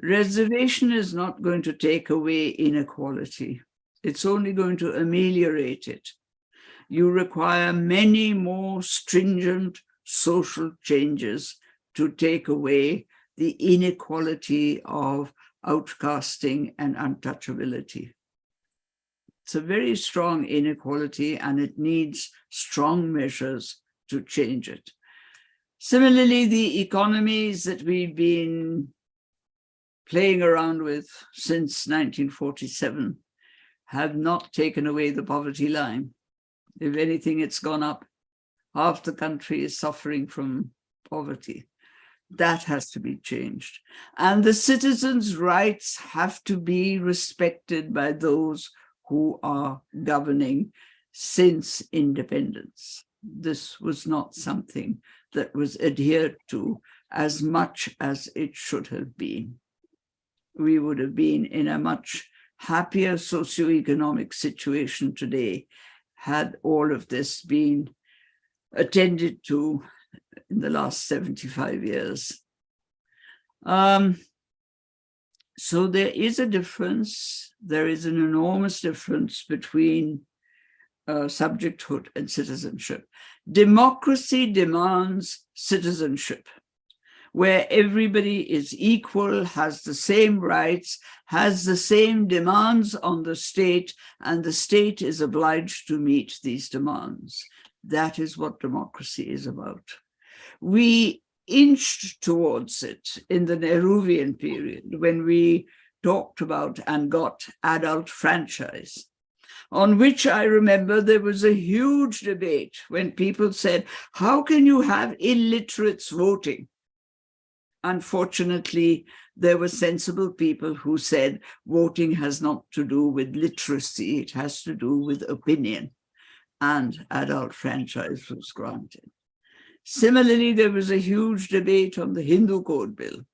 Reservation is not going to take away inequality. It's only going to ameliorate it. You require many more stringent social changes to take away the inequality of outcasting and untouchability. It's a very strong inequality and it needs strong measures to change it. Similarly, the economies that we've been playing around with since 1947 have not taken away the poverty line. If anything, it's gone up. Half the country is suffering from poverty. That has to be changed. And the citizens' rights have to be respected by those who are governing since independence. This was not something that was adhered to as much as it should have been. We would have been in a much happier socioeconomic situation today had all of this been attended to in the last 75 years. So there is a difference. There is an enormous difference between subjecthood and citizenship. Democracy demands citizenship, where everybody is equal, has the same rights, has the same demands on the state, and the state is obliged to meet these demands. That is what democracy is about. We inched towards it in the Nehruvian period when we talked about and got adult franchise, on which I remember there was a huge debate when people said, how can you have illiterates voting? Unfortunately, there were sensible people who said voting has not to do with literacy, it has to do with opinion, and adult franchise was granted. Similarly, there was a huge debate on the Hindu Code Bill.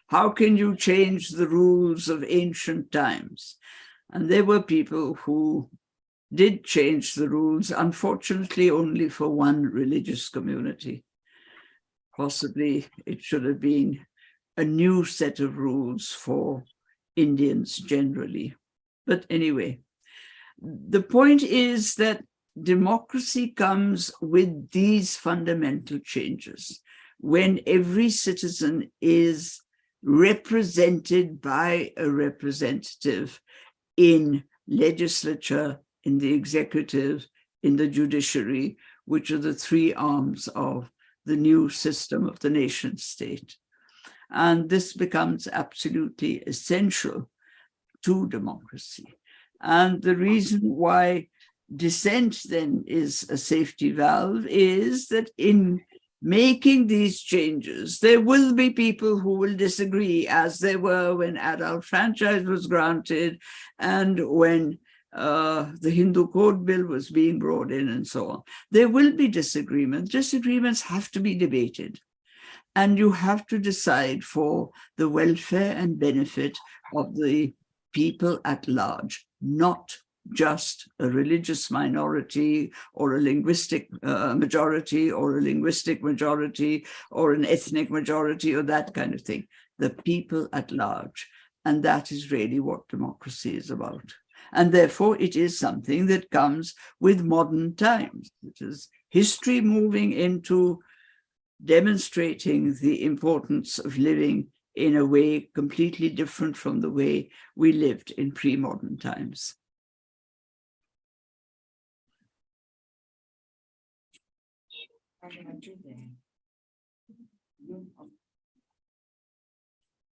How can you change the rules of ancient times? And there were people who did change the rules, unfortunately only for one religious community. Possibly it should have been a new set of rules for Indians generally. But anyway, the point is that democracy comes with these fundamental changes. When every citizen is represented by a representative in legislature, in the executive, in the judiciary, which are the three arms of the new system of the nation state. And this becomes absolutely essential to democracy. And the reason why dissent then is a safety valve is that in making these changes, there will be people who will disagree, as there were when adult franchise was granted and when the Hindu Code Bill was being brought in and so on. There will be disagreements. Disagreements have to be debated. And you have to decide for the welfare and benefit of the people at large, not just a religious minority or a linguistic majority or a linguistic majority or an ethnic majority or that kind of thing. The people at large. And that is really what democracy is about. And therefore, it is something that comes with modern times. It is history moving into demonstrating the importance of living in a way completely different from the way we lived in pre-modern times.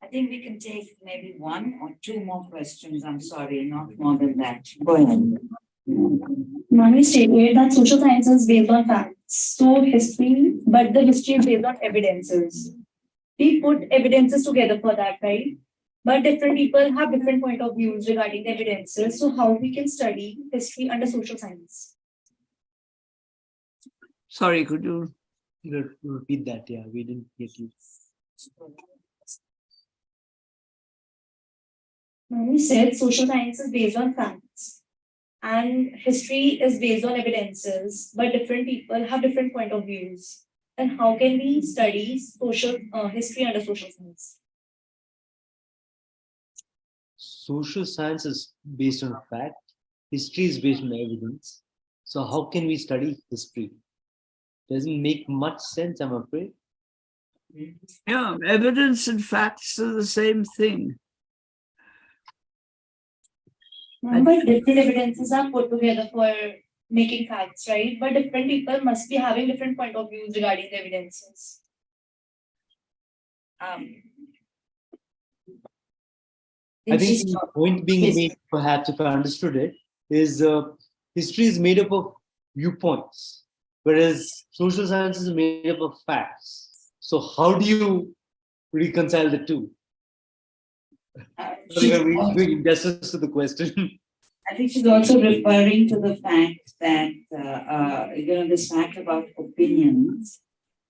I think we can take maybe one or two more questions. I'm sorry, not more than that. Go ahead. Manu stated that social science is based on facts, so history, but the history is based on evidences. We put evidences together for that, right? But different people have different point of views regarding the evidences. So how we can study history under social science? Sorry, could you repeat that? Yeah, we didn't get you. Manu said social science is based on facts and history is based on evidences, but different people have different point of views. And how can we study social history under social science? Social science is based on fact. History is based on evidence. So how can we study history? Doesn't make much sense, I'm afraid. Yeah, evidence and facts are the same thing. But different evidences are put together for making facts, right? But different people must be having different point of views regarding the evidences. I think the point being made, perhaps if I understood it, is history is made up of viewpoints, whereas social science is made up of facts. So how do you reconcile the two? We're doing injustice to the question. I think she's also referring to the fact that, this fact about opinions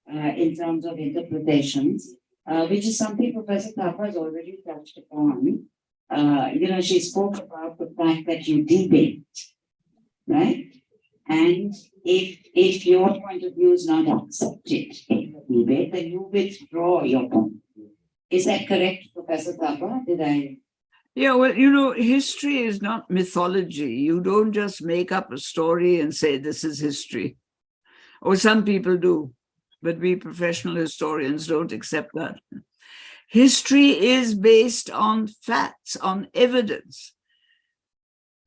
in terms of interpretations, which is something Professor Thapar has already touched upon. She spoke about the fact that you debate, right? And if your point of view is not accepted in the debate, then you withdraw your point of view. Is that correct, Professor Thapar? Did I? Yeah, well, history is not mythology. You don't just make up a story and say this is history. Or some people do, but we professional historians don't accept that. History is based on facts, on evidence.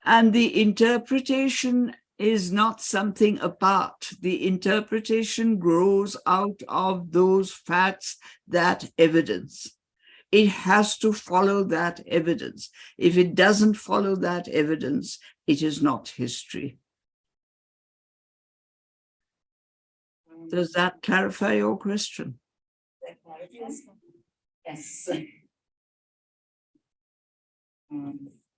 And the interpretation is not something apart. The interpretation grows out of those facts, that evidence. It has to follow that evidence. If it doesn't follow that evidence, it is not history. Does that clarify your question? Yes.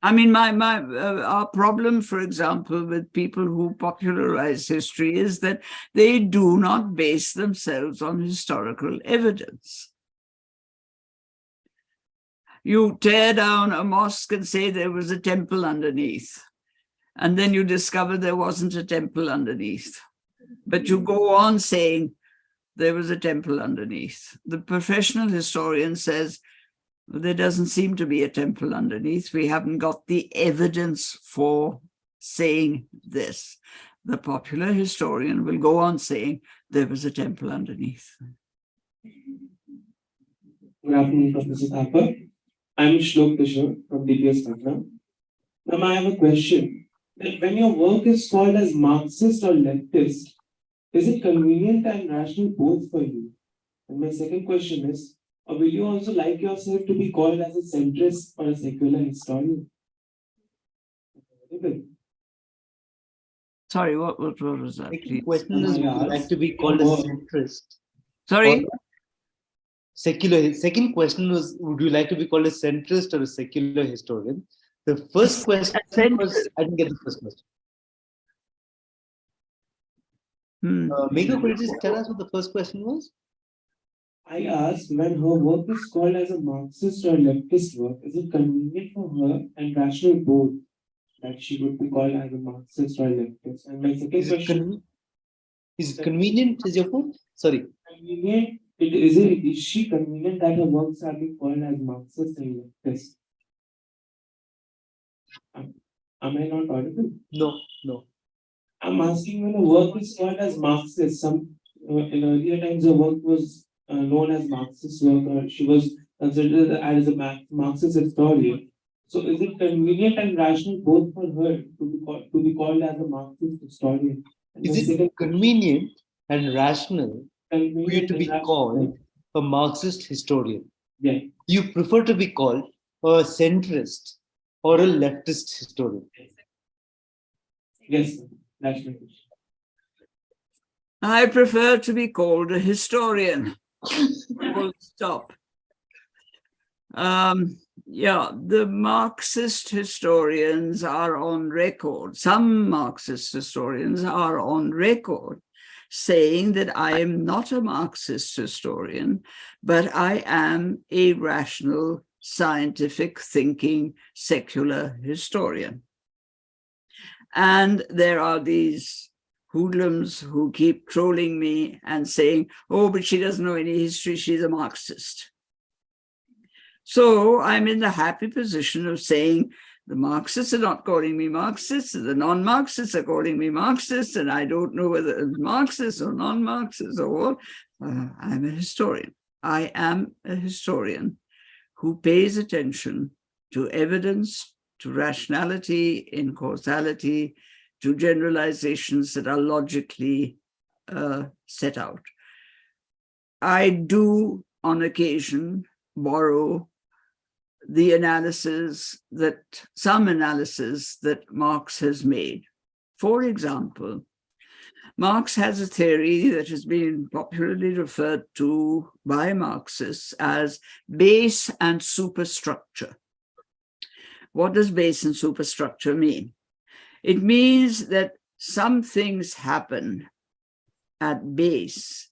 I mean, our problem, for example, with people who popularize history is that they do not base themselves on historical evidence. You tear down a mosque and say there was a temple underneath, and then you discover there wasn't a temple underneath. But you go on saying there was a temple underneath. The professional historian says, there doesn't seem to be a temple underneath. We haven't got the evidence for saying this. The popular historian will go on saying there was a temple underneath. Good afternoon, Professor Thapar. I'm Shlok Kishore from DPS Patna. Now, I have a question. That when your work is called as Marxist or leftist, is it convenient and rational both for you? And my second question is, or will you also like yourself to be called as a centrist or a secular historian? Sorry, what was that? The question is, would you like to be called a centrist? Sorry? Secular. Second question was, would you like to be called a centrist or a secular historian? The first question was, Central. I didn't get the first question. Hmm. Megha, could you just tell us what the first question was? I asked, when her work is called as a Marxist or leftist work, is it convenient for her and rational both that she would be called as a Marxist or leftist? And my second Is it, question, is it convenient? Is your point? Sorry. convenient, is she convenient that her works are being called as Marxist and leftist? Am I not audible? No, no. I'm asking when a work is called as Marxist, in earlier times the work was known as Marxist work, or she was considered as a Marxist historian. So is it convenient and rational both for her to be called as a Marxist historian? And Is the it second convenient and rational for you convenient to and be rational, called a Marxist historian? yeah, You prefer to be called a centrist or a leftist historian? yes, that's my question. I prefer to be called a historian. Full stop. Yeah, the Marxist historians are on record. Some Marxist historians are on record saying that I am not a Marxist historian, but I am a rational, scientific thinking, secular historian. And there are these hoodlums who keep trolling me and saying, oh, but she doesn't know any history, she's a Marxist. So I'm in the happy position of saying the Marxists are not calling me Marxist, the non-Marxists are calling me Marxist, and I don't know whether it's Marxist or non-Marxist or what. I'm a historian. I am a historian who pays attention to evidence, to rationality in causality, to generalizations that are logically set out. I do, on occasion, borrow the some analysis that Marx has made. For example, Marx has a theory that has been popularly referred to by Marxists as base and superstructure. What does base and superstructure mean? It means that some things happen at base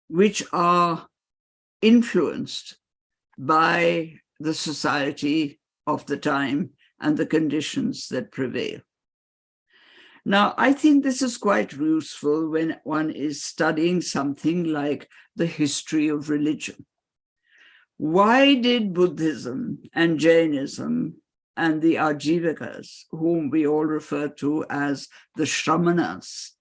which are influenced by the society of the time and the conditions that prevail. Now, I think this is quite useful when one is studying something like the history of religion. Why did Buddhism and Jainism and the Ajivikas, whom we all refer to as the Shramanas,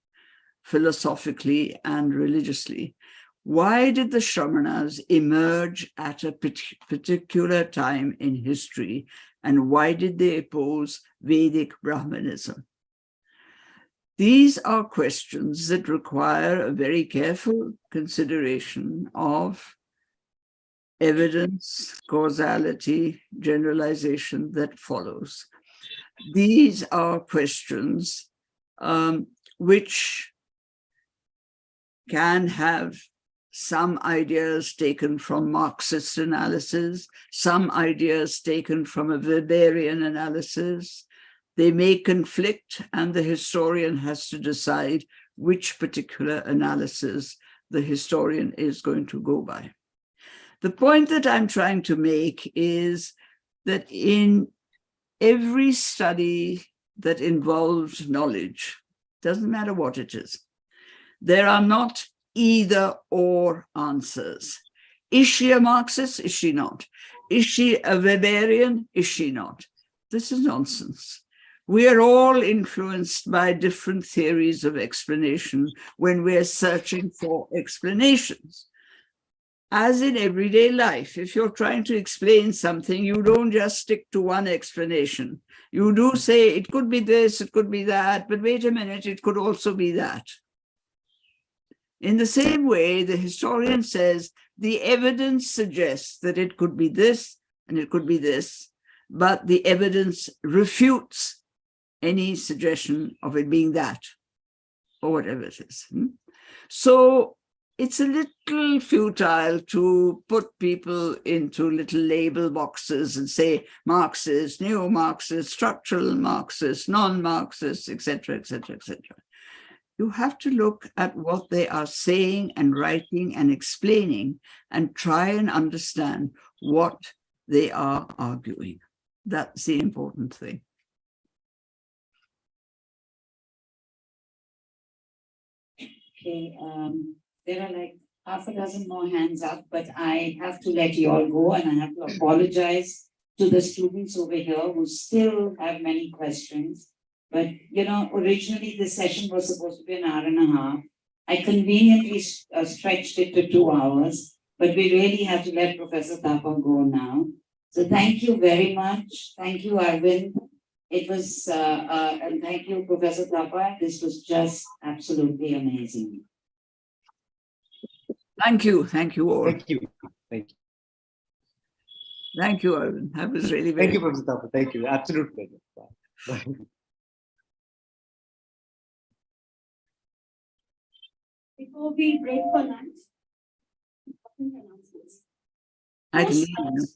philosophically and religiously, why did the Shramanas emerge at a particular time in history, and why did they oppose Vedic Brahmanism? These are questions that require a very careful consideration of evidence, causality, generalization that follows. These are questions which can have some ideas taken from Marxist analysis, some ideas taken from a Weberian analysis. They may conflict, and the historian has to decide which particular analysis the historian is going to go by. The point that I'm trying to make is that in every study that involves knowledge, doesn't matter what it is, there are not either or answers. Is she a Marxist? Is she not? Is she a Weberian? Is she not? This is nonsense. We are all influenced by different theories of explanation when we're searching for explanations. As in everyday life, if you're trying to explain something, you don't just stick to one explanation. You do say, it could be this, it could be that, but wait a minute, it could also be that. In the same way, the historian says, the evidence suggests that it could be this and it could be this, but the evidence refutes any suggestion of it being that, or whatever it is. So it's a little futile to put people into little label boxes and say Marxist, neo-Marxist, structural Marxist, non-Marxist, etc., etc., etc. You have to look at what they are saying and writing and explaining and try and understand what they are arguing. That's the important thing. Okay, there are like half a dozen more hands up, but I have to let you all go, and I have to apologize to the students over here who still have many questions. But, you know, originally this session was supposed to be an hour and a half. I conveniently stretched it to 2 hours, but we really have to let Professor Thapar go now. So thank you very much. Thank you, Arvind. It was, and thank you, Professor Thapar. This was just absolutely amazing. Thank you all. Thank you. Thank you. Thank you, Arvind. That was really very Thank you, Professor Thapar. Thank you. Absolute pleasure. Bye. Before we break for lunch, important announcements. I can Most leave you.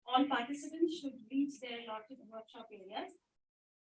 all participants should reach their allotted workshop areas